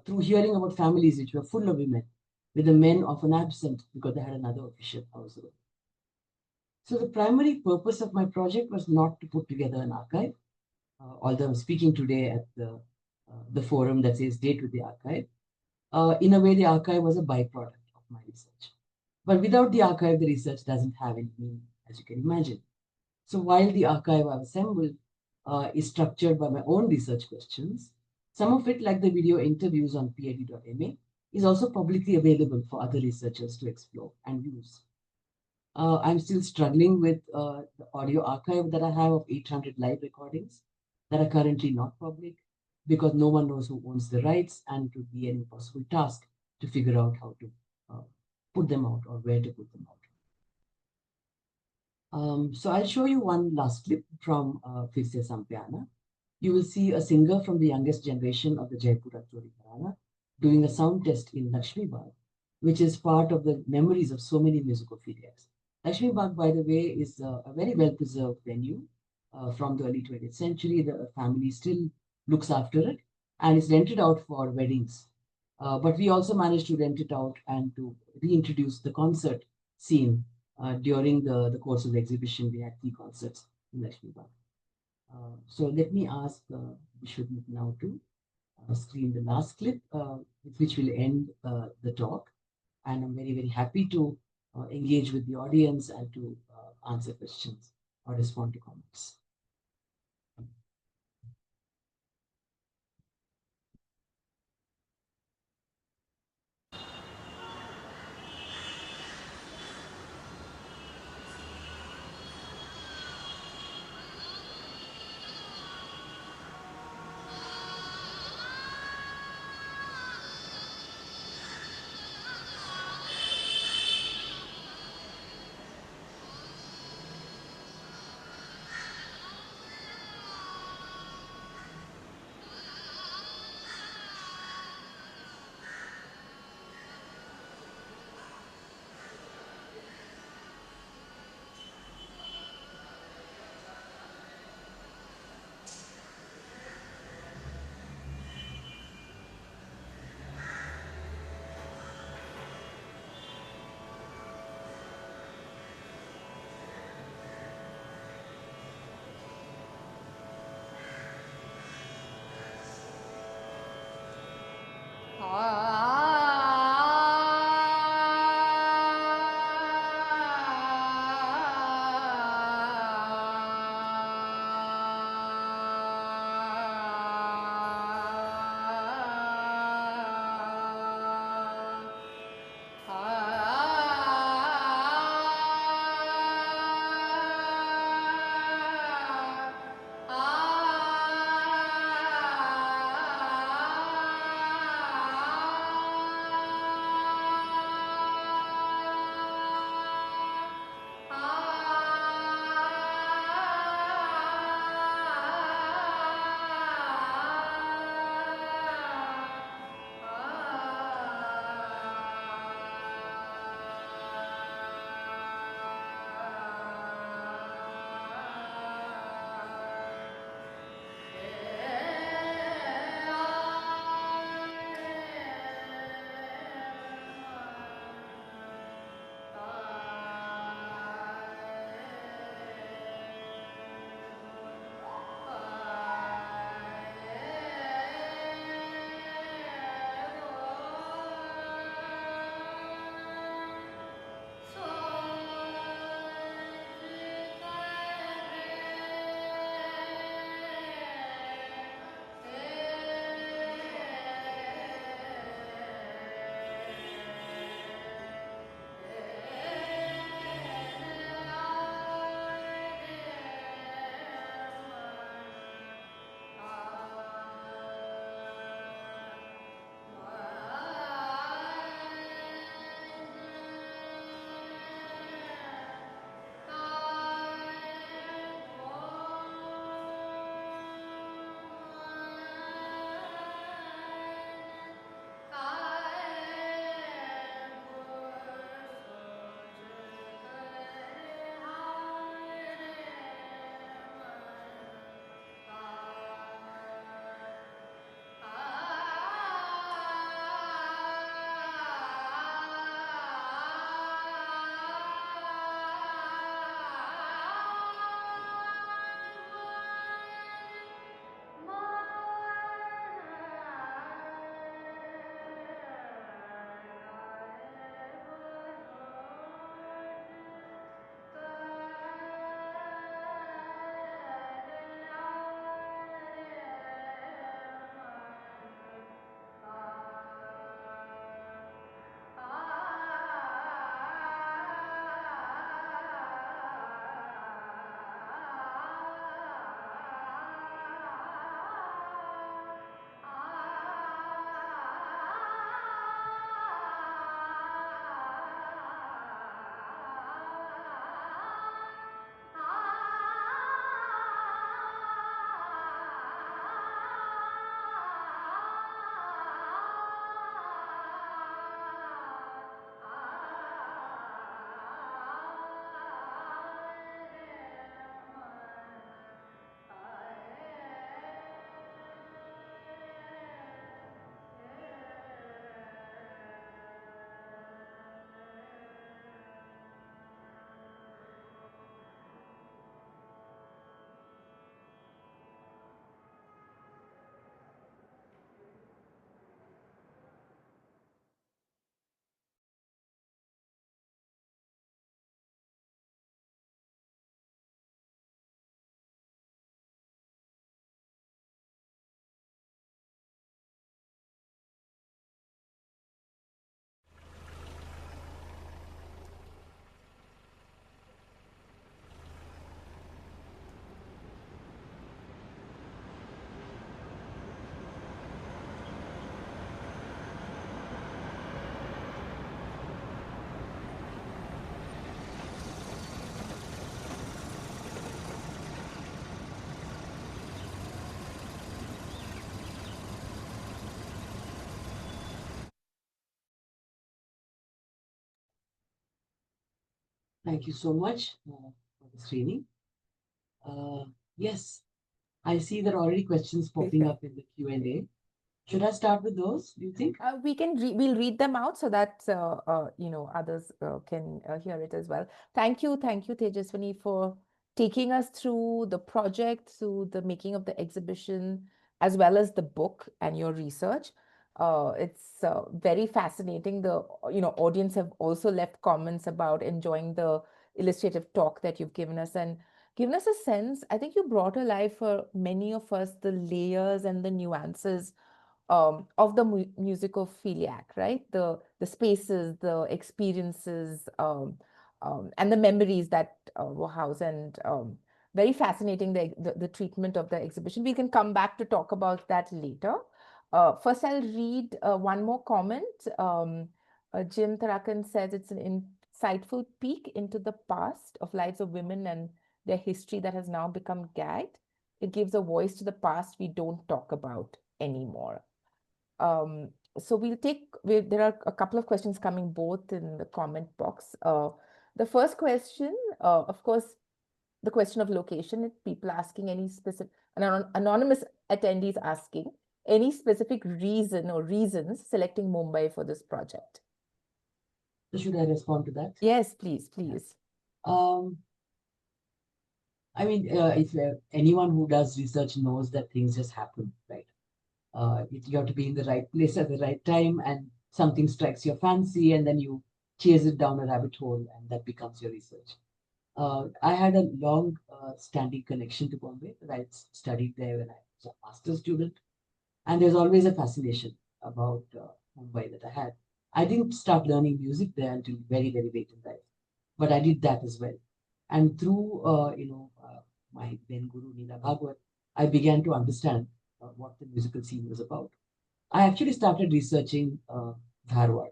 through hearing about families which were full of women, with the men often absent because they had another official household. So the primary purpose of my project was not to put together an archive, although I'm speaking today at the forum that says Date with the Archive. In a way, the archive was a byproduct of my research. But without the archive, the research doesn't have any meaning, as you can imagine. So while the archive I've assembled is structured by my own research questions, some of it, like the video interviews on PID.ma, is also publicly available for other researchers to explore and use. I'm still struggling with the audio archive that I have of 800 live recordings that are currently not public because no one knows who owns the rights, and it would be an impossible task to figure out how to put them out or where to put them out. So I'll show you one last clip from Firse Sampyana. You will see a singer from the youngest generation of the Jaipur Aktori Gharana doing a sound test in Lakshmi Bagh, which is part of the memories of so many musicophiliacs. Lakshmi Bagh, by the way, is a very well-preserved venue from the early 20th century. The family still looks after it, and it's rented out for weddings. But we also managed to rent it out and to reintroduce the concert scene during the course of the exhibition. We had 3 concerts in Lakshmi Bagh. So let me ask Vishwadip now to screen the last clip, with which we'll end the talk. And I'm very, very happy to engage with the audience and to answer questions or respond to comments. Thank you so much for the screening. Yes, I see there are already questions popping up in the Q&A. Should I start with those, do you think? We'll read them out so that others can hear it as well. Thank you, Tejaswini, for taking us through the project, through the making of the exhibition, as well as the book and your research. It's very fascinating. The audience have also left comments about enjoying the illustrative talk that you've given us and given us a sense. I think you brought alive for many of us the layers and the nuances of the musicophiliac, right? The spaces, the experiences, and the memories that were housed, and very fascinating the treatment of the exhibition. We can come back to talk about that later. First, I'll read one more comment. Jim Tarakan says it's an insightful peek into the past of lives of women and their history that has now become gagged. It gives a voice to the past we don't talk about anymore. So there are a couple of questions coming both in the comment box. The first question, of course, the question of location, people asking any specific, anonymous attendees asking any specific reason or reasons selecting Mumbai for this project. Should I respond to that? Yes, please. I mean, if anyone who does research knows that things just happen, right? You have to be in the right place at the right time, and something strikes your fancy, and then you chase it down a rabbit hole, and that becomes your research. I had a long standing connection to Bombay. I studied there when I was a master's student, and there's always a fascination about Mumbai that I had. I didn't start learning music there until very, very late in life, but I did that as well. And through my then guru Neela Bhagwat, I began to understand what the musical scene was about. I actually started researching Dharwad,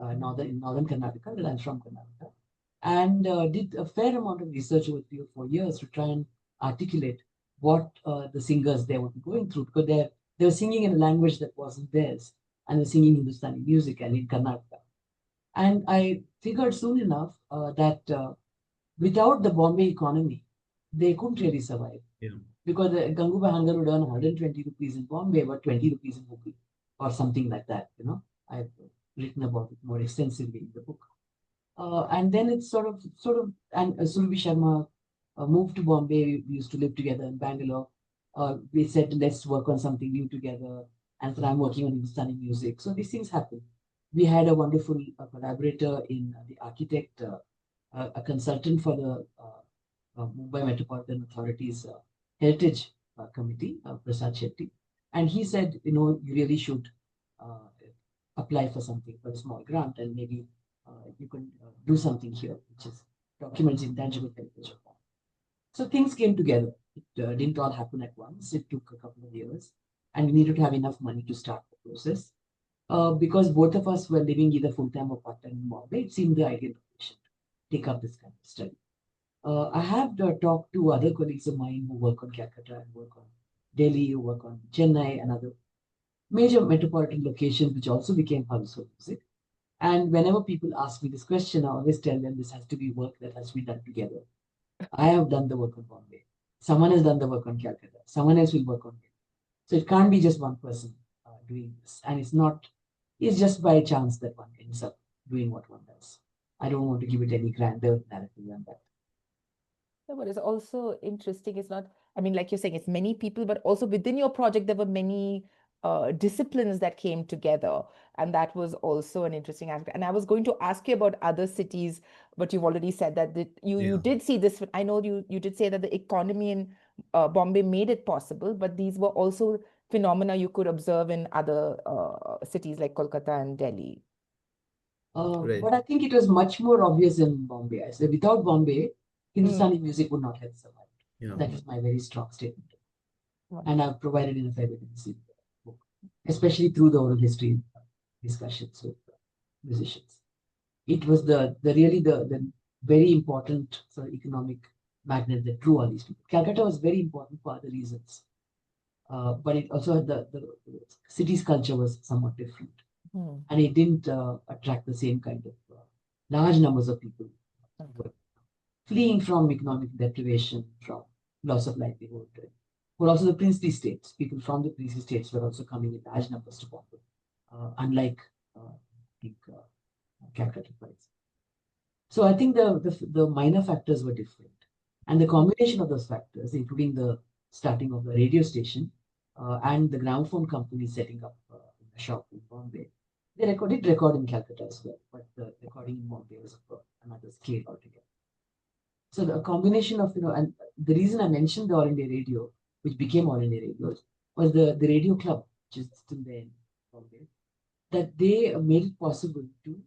in northern Karnataka, that I'm from Karnataka, and did a fair amount of research over 3 or 4 years to try and articulate what the singers there would be going through, because they were singing in a language that wasn't theirs, and they're singing Hindustani music and in Karnataka. And I figured soon enough that without the Bombay economy, they couldn't really survive. Yeah. Because the Gangubai Hangar would earn 120 rupees in Bombay, but 20 rupees in Mumbai, or something like that. I've written about it more extensively in the book. And then it's sort of, and Surabhi Sharma moved to Bombay. We used to live together in Bangalore. We said, let's work on something new together. And so I'm working on Hindustani music. So these things happen. We had a wonderful collaborator in the architect, a consultant for the Mumbai Metropolitan Authority's Heritage Committee, Prasad Shetty. And he said, you really should apply for something, for a small grant, and maybe you can do something here, which is documents intangible heritage of that. So things came together. It didn't all happen at once. It took a couple of years, and we needed to have enough money to start the process. Because both of us were living either full-time or part-time in Bombay, it seemed the ideal location to take up this kind of study. I have talked to other colleagues of mine who work on Calcutta and work on Delhi, who work on Chennai and other major metropolitan locations, which also became hubs for music. And whenever people ask me this question, I always tell them this has to be work that has to be done together. I have done the work on Bombay. Someone has done the work on Calcutta. Someone else will work on it. So it can't be just one person doing this. And it's just by chance that one ends up doing what one does. I don't want to give it any grander narrative than that. No, but it's also interesting. It's not, like you're saying, it's many people, but also within your project, there were many disciplines that came together. And that was also an interesting aspect. And I was going to ask you about other cities, but you've already said that you did see this. I know you did say that the economy in Bombay made it possible, but these were also phenomena you could observe in other cities like Kolkata and Delhi. Right. But I think it was much more obvious in Bombay. I said, without Bombay, Hindustani music would not have survived. Yeah. That is my very strong statement. Right. And I've provided enough evidence in the book, especially through the oral history discussions with musicians. It was the very important sort of economic magnet that drew all these people. Calcutta was very important for other reasons. But it also had the city's culture was somewhat different. And it didn't attract the same kind of large numbers of people. fleeing from economic deprivation, from loss of livelihood. Were also the princely states. People from the princely states were also coming in large numbers to Bombay, unlike I think Calcutta, for example. So I think the minor factors were different, and the combination of those factors, including the starting of the radio station and the gramophone company setting up a shop in Bombay, they did record in Calcutta as well, but the recording in Bombay was of another scale altogether. So the combination of, and the reason I mentioned the All India Radio, which became All India Radio, was the radio club, which is still there in Bombay, that they made it possible to,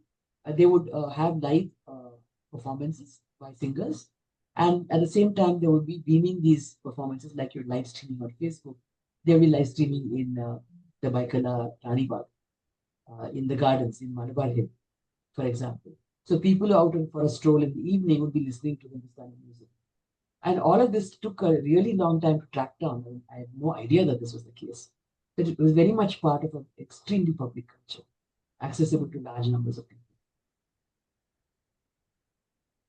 they would have live performances by singers, and at the same time they would be beaming these performances like you're live streaming on Facebook. They'll be live streaming in the Baikala Rani Bagh, in the gardens in Malabar Hill, for example. So people out for a stroll in the evening would be listening to Hindustani music. And all of this took a really long time to track down. And I had no idea that this was the case. But it was very much part of an extremely public culture, accessible to large numbers of people.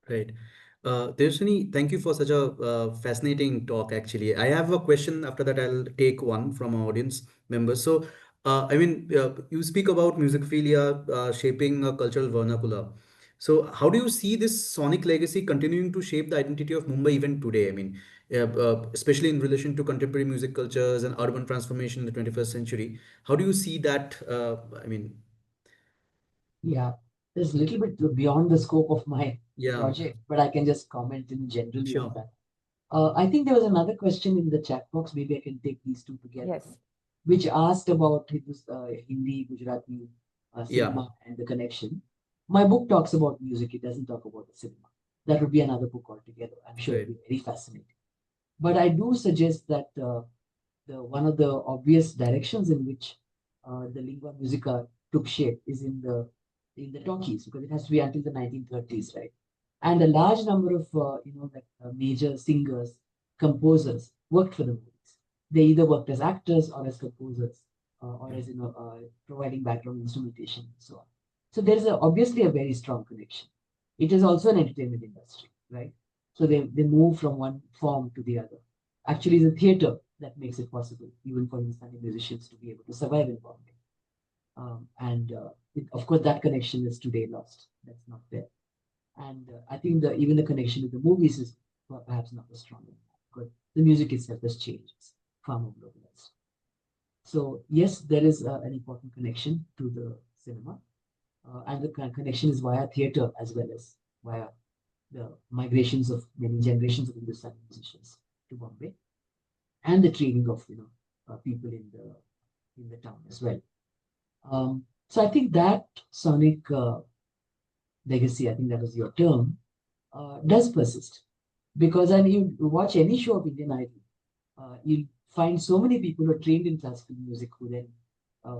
Right. Tejaswini, thank you for such a fascinating talk, actually. I have a question. After that, I'll take one from our audience members. So, you speak about musicophilia shaping a cultural vernacular. So, how do you see this sonic legacy continuing to shape the identity of Mumbai even today? Especially in relation to contemporary music cultures and urban transformation in the 21st century. How do you see that? Yeah, there's a little bit beyond the scope of my Yeah, project, but I can just comment in general sure. on that. I think there was another question in the chat box. Maybe I can take these two together. Yes. Which asked about Hindi, Gujarati Yeah. cinema and the connection. My book talks about music. It doesn't talk about the cinema. That would be another book altogether. I'm sure Right. it'll be very fascinating. But I do suggest that one of the obvious directions in which the lingua musica took shape is in the talkies, because it has to be until the 1930s, right? And a large number of major singers, composers worked for the movies. They either worked as actors or as composers, or as providing background instrumentation and so on. So there is obviously a very strong connection. It is also an entertainment industry, right? So they move from one form to the other. Actually, it's a theater that makes it possible, even for Hindustani musicians, to be able to survive in Bombay. Of course, that connection is today lost. That's not there. And I think even the connection with the movies is perhaps not as strong because the music itself has changed. It's far more globalized. So yes, there is an important connection to the cinema. And the connection is via theater as well as via the migrations of many generations of Hindustani musicians to Bombay, and the training of people in the town as well. So I think that sonic legacy, I think that was your term, does persist, because when you watch any show of Indian Idol, you'll find so many people who are trained in classical music who then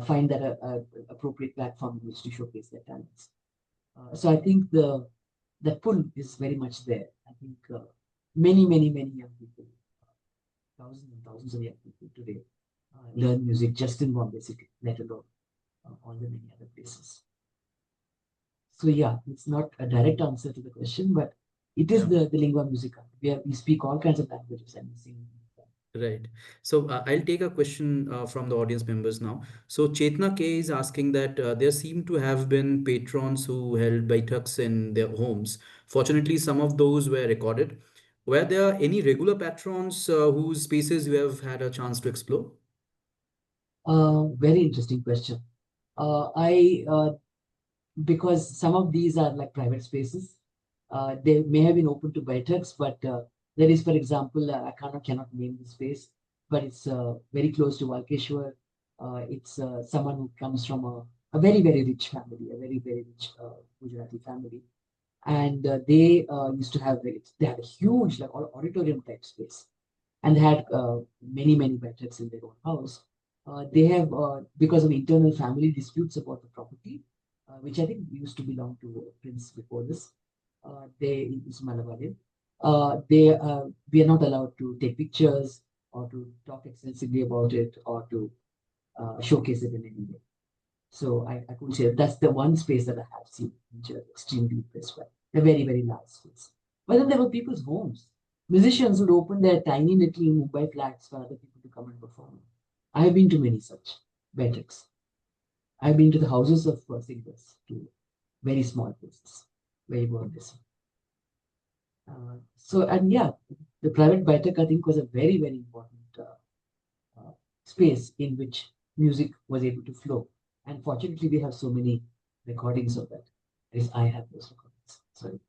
find that a appropriate platform in which to showcase their talents. So I think that pull is very much there. I think many young people, thousands and thousands of young people today learn music just in Bombay City, let alone all the many other places. So yeah, it's not a direct answer to the question, but it is the lingua musica. We speak all kinds of languages and we sing. Right. So I'll take a question from the audience members now. So Chetna K is asking that there seem to have been patrons who held baitaks in their homes. Fortunately, some of those were recorded. Were there any regular patrons whose spaces you have had a chance to explore? Very interesting question. Because some of these are like private spaces, they may have been open to baitaks, but there is, for example, I cannot name the space, but it's very close to Walkeshwar. It's someone who comes from a very rich family, a very rich Gujarati family, and they used to have they had a huge like auditorium type space, and they had many baitaks in their own house. They have because of internal family disputes about the property, which I think used to belong to Prince before this. It's Malabarid. We are not allowed to take pictures or to talk extensively about it or to showcase it in any way. So I could say that's the one space that I have seen, which are extremely impressed by. A very large space. But then there were people's homes. Musicians would open their tiny little Mumbai flats for other people to come and perform. I have been to many such bedricks. I've been to the houses of singers, to very small places, very well listened. And yeah, the private baitak, I think, was a very, very important space in which music was able to flow. And fortunately, we have so many recordings of that. At least I have those recordings. Sorry.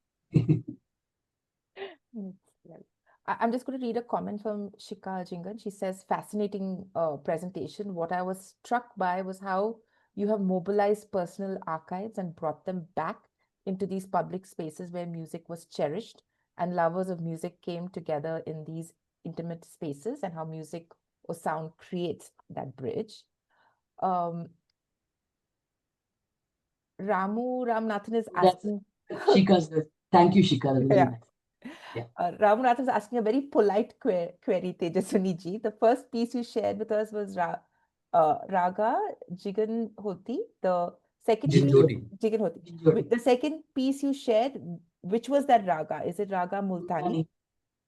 Well, I'm just going to read a comment from Shika Jingan. She says, fascinating presentation. What I was struck by was how you have mobilized personal archives and brought them back into these public spaces where music was cherished and lovers of music came together in these intimate spaces, and how music or sound creates that bridge. Ramu Ramanathan is asking. Shika's thank you, Shika. That was very Yeah. nice. Yeah. Ramanathan is asking a very polite query, Tejaswini ji. The first piece you shared with us was Raga Jigan Hoti. The second piece, Jinjoti. Jigan Hoti. Jinjoti. The second piece you shared, which was that Raga? Is it Raga Multani?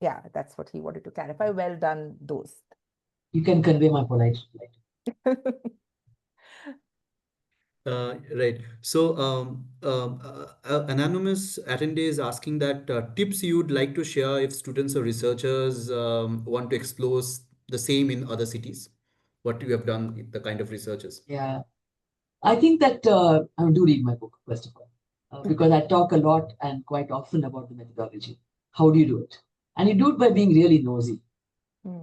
Yeah, that's what he wanted to clarify. Well done, those. You can convey my polite. Right. So, anonymous attendee is asking that tips you would like to share if students or researchers want to explore the same in other cities. What you have done, the kind of researches. Yeah. I think that I do read my book, first of all, because I talk a lot and quite often about the methodology. How do you do it? And you do it by being really nosy.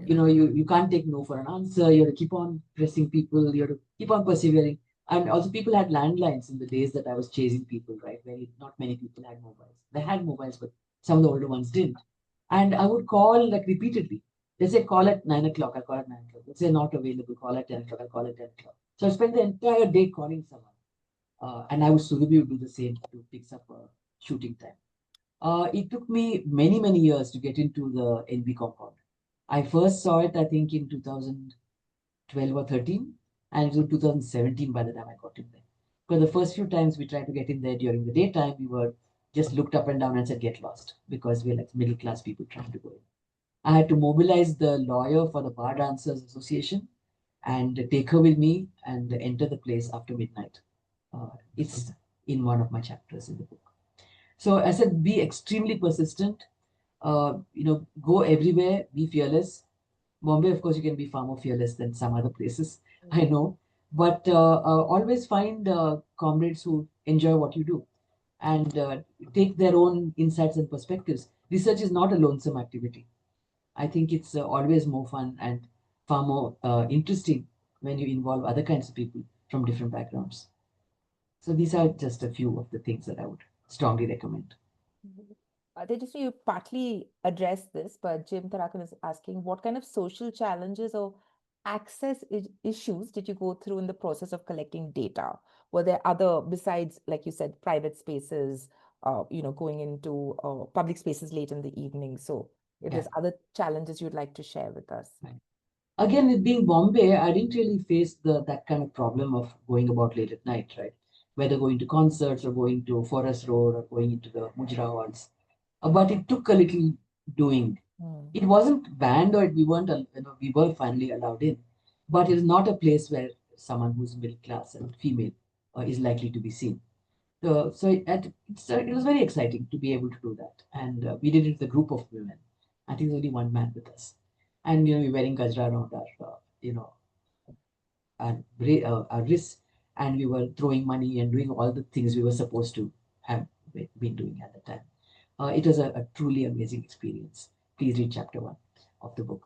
You know, you can't take no for an answer. You have to keep on pressing people. You have to keep on persevering. And also, people had landlines in the days that I was chasing people, right? Where not many people had mobiles. They had mobiles, but some of the older ones didn't. And I would call like repeatedly. They say call at 9 o'clock. I call at 9 o'clock. They say not available. Call at 10 o'clock. I call at 10 o'clock. So I spent the entire day calling someone. And I would Surubi would do the same to fix up shooting time. It took me many, many years to get into the NB compound. I first saw it, I think, in 2012 or 13, and it was 2017 by the time I got in there. Because the first few times we tried to get in there during the daytime, we were just looked up and down and said, get lost, because we're like middle class people trying to go in. I had to mobilize the lawyer for the Bar Dancers Association and take her with me and enter the place after midnight. It's in one of my chapters in the book. So I said, be extremely persistent. Go everywhere, be fearless. Bombay, of course, you can be far more fearless than some other places, I know. But always find comrades who enjoy what you do and take their own insights and perspectives. Research is not a lonesome activity. I think it's always more fun and far more interesting when you involve other kinds of people from different backgrounds. So these are just a few of the things that I would strongly recommend. They just you partly addressed this, but Jim Tarakan is asking what kind of social challenges or access issues did you go through in the process of collecting data? Were there other, besides, like you said, private spaces, going into public spaces late in the evening? So if there's other challenges you'd like to share with us. Right. Again, it being Bombay, I didn't really face that kind of problem of going about late at night, right? Whether going to concerts or going to Forest Road or going into the Mujra halls. But it took a little doing. It wasn't banned or we were finally allowed in. But it is not a place where someone who's middle class and female is likely to be seen. So it was very exciting to be able to do that. And we did it with a group of women. I think there's only one man with us. And, we're wearing gajra around our wrists. And we were throwing money and doing all the things we were supposed to have been doing at the time. It was a truly amazing experience. Please read chapter 1 of the book.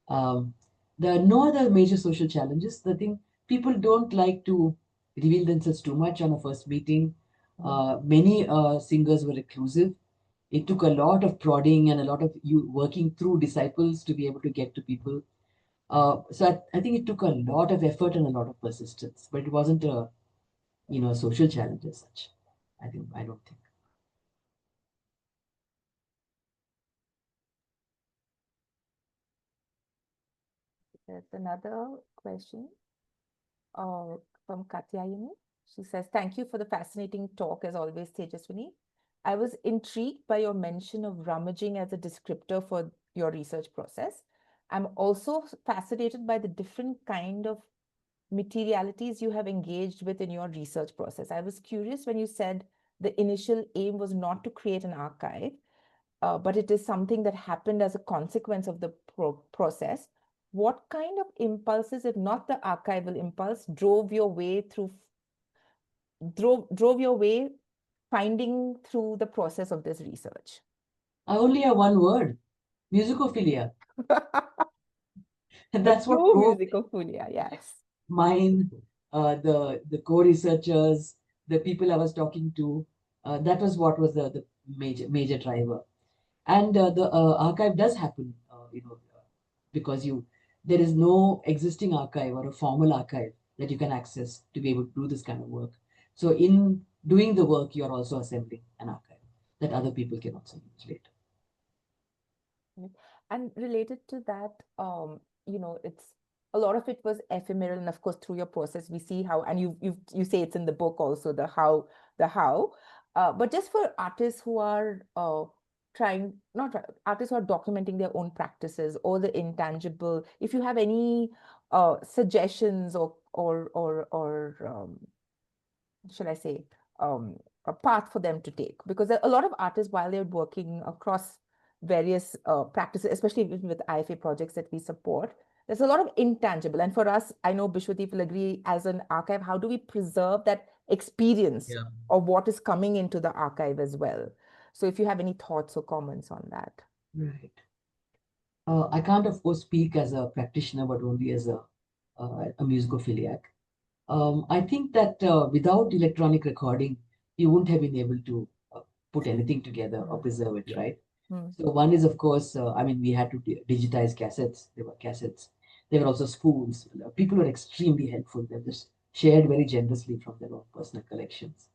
There are no other major social challenges. The thing, people don't like to reveal themselves too much on a first meeting. Many singers were reclusive. It took a lot of prodding and a lot of you working through disciples to be able to get to people. So I think it took a lot of effort and a lot of persistence, but it wasn't a social challenge as such. I don't think. There's another question from Katyayani. She says, thank you for the fascinating talk as always, Tejaswini. I was intrigued by your mention of rummaging as a descriptor for your research process. I'm also fascinated by the different kind of materialities you have engaged with in your research process. I was curious when you said the initial aim was not to create an archive, but it is something that happened as a consequence of the process. What kind of impulses, if not the archival impulse, drove your way finding through the process of this research? I only have one word, musicophilia. And The that's what true drove musicophilia, yes. mine, the co-researchers, the people I was talking to. That was what was the major driver. And the archive does happen, because there is no existing archive or a formal archive that you can access to be able to do this kind of work. So in doing the work, you are also assembling an archive that other people can also use later. And related to that, it's a lot of it was ephemeral, and of course, through your process, we see how, and you say it's in the book also, the how. But just for artists who are artists who are documenting their own practices or the intangible, if you have any suggestions or shall I say, a path for them to take? Because there are a lot of artists, while they're working across various practices, especially with IFA projects that we support, there's a lot of intangible. And for us, I know Bishwadeep will agree, as an archive, how do we preserve that experience of what is coming into the archive as well? So if you have any thoughts or comments on that. Right. I can't, of course, speak as a practitioner, but only as a musicophiliac. I think that without electronic recording, you wouldn't have been able to put anything together or preserve it, right? So one is, of course, we had to digitize cassettes. There were cassettes. There were also spools. People were extremely helpful. They just shared very generously from their own personal collections.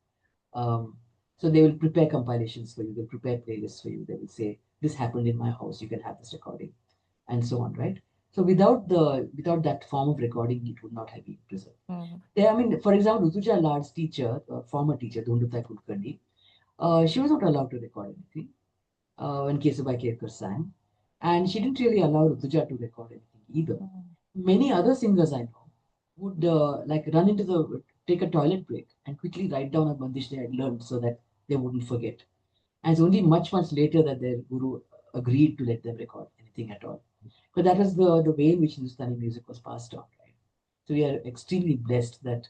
So they will prepare compilations for you. They'll prepare playlists for you. They will say, this happened in my house. You can have this recording, and so on, right? So without that form of recording, it would not have been preserved. For example, Rutuja Lad's teacher, former teacher, Dhundutai Kulkarni, she was not allowed to record anything when Kesubai Kerkar sang. And she didn't really allow Rutuja to record anything either. Many other singers I know would take a toilet break and quickly write down a bandish they had learned so that they wouldn't forget. And it's only much later that their guru agreed to let them record anything at all. But that was the way in which Hindustani music was passed on, right? So we are extremely blessed that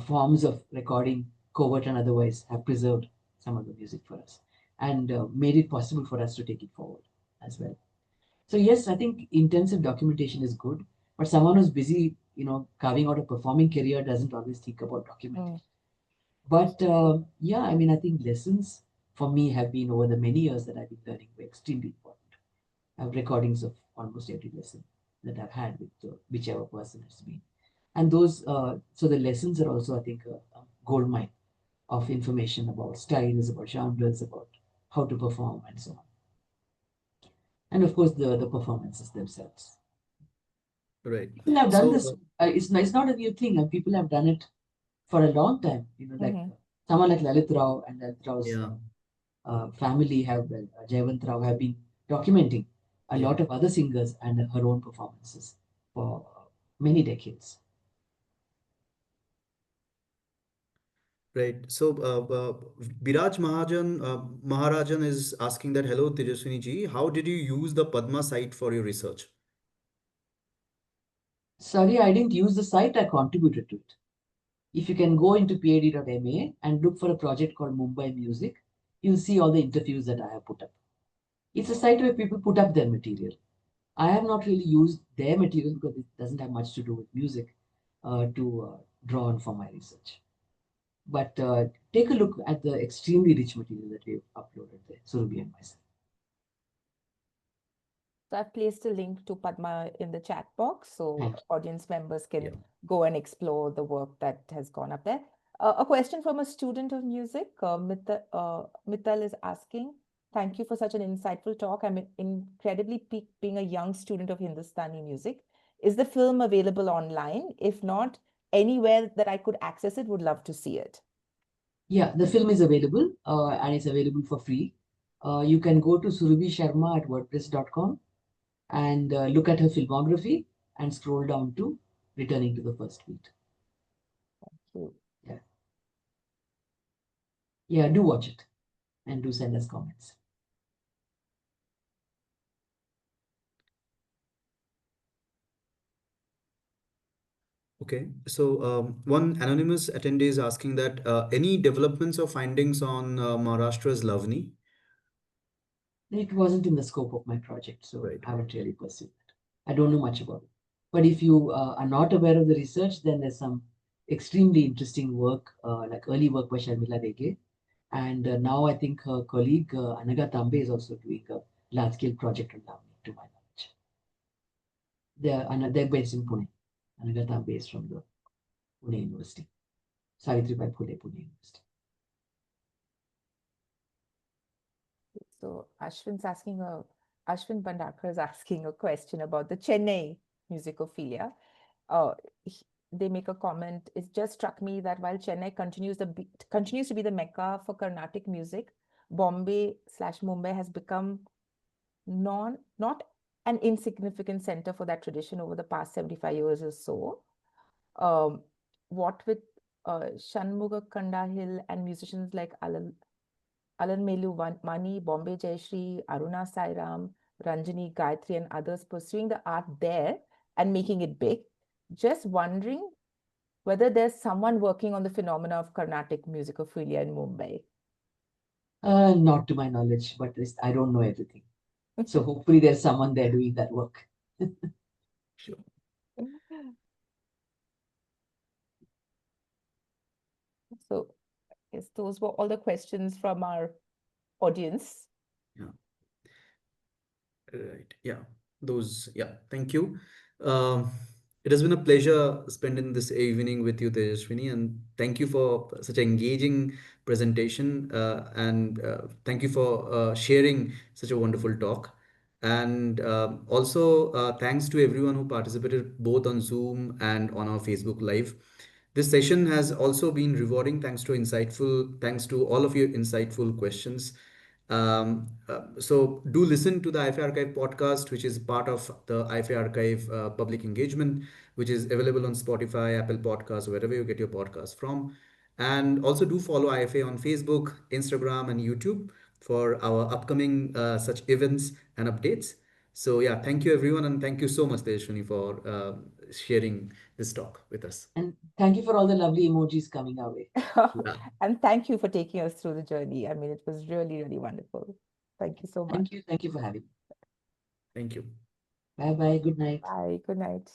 forms of recording, covert and otherwise, have preserved some of the music for us and made it possible for us to take it forward as well. So yes, I think intensive documentation is good, but someone who's busy, carving out a performing career doesn't always think about documentation. But I think lessons for me have been, over the many years that I've been learning, were extremely important. I have recordings of almost every lesson that I've had with whichever person it's been. And those, so the lessons are also, I think, a gold mine of information about styles, about genres, about how to perform, and so on. And of course, the performances themselves. Right. People have done this. It's not a new thing, and people have done it for a long time. Like someone like Lalit Rao and Lalit Rao's family Jayavant Rao have been documenting a lot of other singers and her own performances for many decades. Right. So Biraj Maharajan is asking that, hello, Tejaswini ji, how did you use the Padma site for your research? Sorry, I didn't use the site, I contributed to it. If you can go into pad.ma and look for a project called Mumbai Music, you'll see all the interviews that I have put up. It's a site where people put up their material. I have not really used their material because it doesn't have much to do with music to draw on for my research. But take a look at the extremely rich material that we've uploaded there, Surabhi and myself. So I've placed a link to Padma in the chat box, so audience members can go and explore the work that has gone up there. A question from a student of music, Mittal is asking, thank you for such an insightful talk. I'm incredibly piqued being a young student of Hindustani music. Is the film available online? If not, anywhere that I could access it, would love to see it. Yeah, the film is available and it's available for free. You can go to Surabhi Sharma at wordpress.com and look at her filmography and scroll down to Returning to the First Beat. Cool. Yeah. Yeah, do watch it and do send us comments. Okay, so one anonymous attendee is asking that any developments or findings on Maharashtra's Lavani? It wasn't in the scope of my project, so Right. I haven't really pursued it. I don't know much about it. But if you are not aware of the research, then there's some extremely interesting work, like early work by Sharmila Rege. And now I think her colleague Anaga Tambe is also doing a large-scale project on Lavani, to my knowledge. They're based in Pune. Anaga Tambe is from the Pune University. Savitribai Phule Pune University. So Ashwin Bandakar is asking a question about the Chennai Musicophilia. They make a comment. It just struck me that while Chennai continues to be the mecca for Carnatic music, Bombay/Mumbai has become not an insignificant center for that tradition over the past 75 years or so. What with Shanmuga Kandahil and musicians like Alanmelu Mani, Bombay Jayashri, Aruna Sairam, Ranjani, Gayatri, and others pursuing the art there and making it big. Just wondering whether there's someone working on the phenomena of Carnatic musicophilia in Mumbai. Not to my knowledge, but I don't know everything. So hopefully there's someone there doing that work. Sure. So yes, those were all the questions from our audience. Yeah. Right. Yeah. Thank you. It has been a pleasure spending this evening with you, Tejaswini, and thank you for such an engaging presentation. And thank you for sharing such a wonderful talk. And also, thanks to everyone who participated both on Zoom and on our Facebook Live. This session has also been rewarding thanks to all of your insightful questions. So do listen to the IFA Archive podcast, which is part of the IFA Archive public engagement, which is available on Spotify, Apple Podcasts, wherever you get your podcasts from. And also do follow IFA on Facebook, Instagram, and YouTube for our upcoming such events and updates. So yeah, thank you everyone, and thank you so much, Tejaswini, for sharing this talk with us. And thank you for all the lovely emojis coming our way. Yeah. And thank you for taking us through the journey. I mean, it was really, really wonderful. Thank you so much. Thank you for having me. Thank you. Bye bye. Good night. Bye. Good night.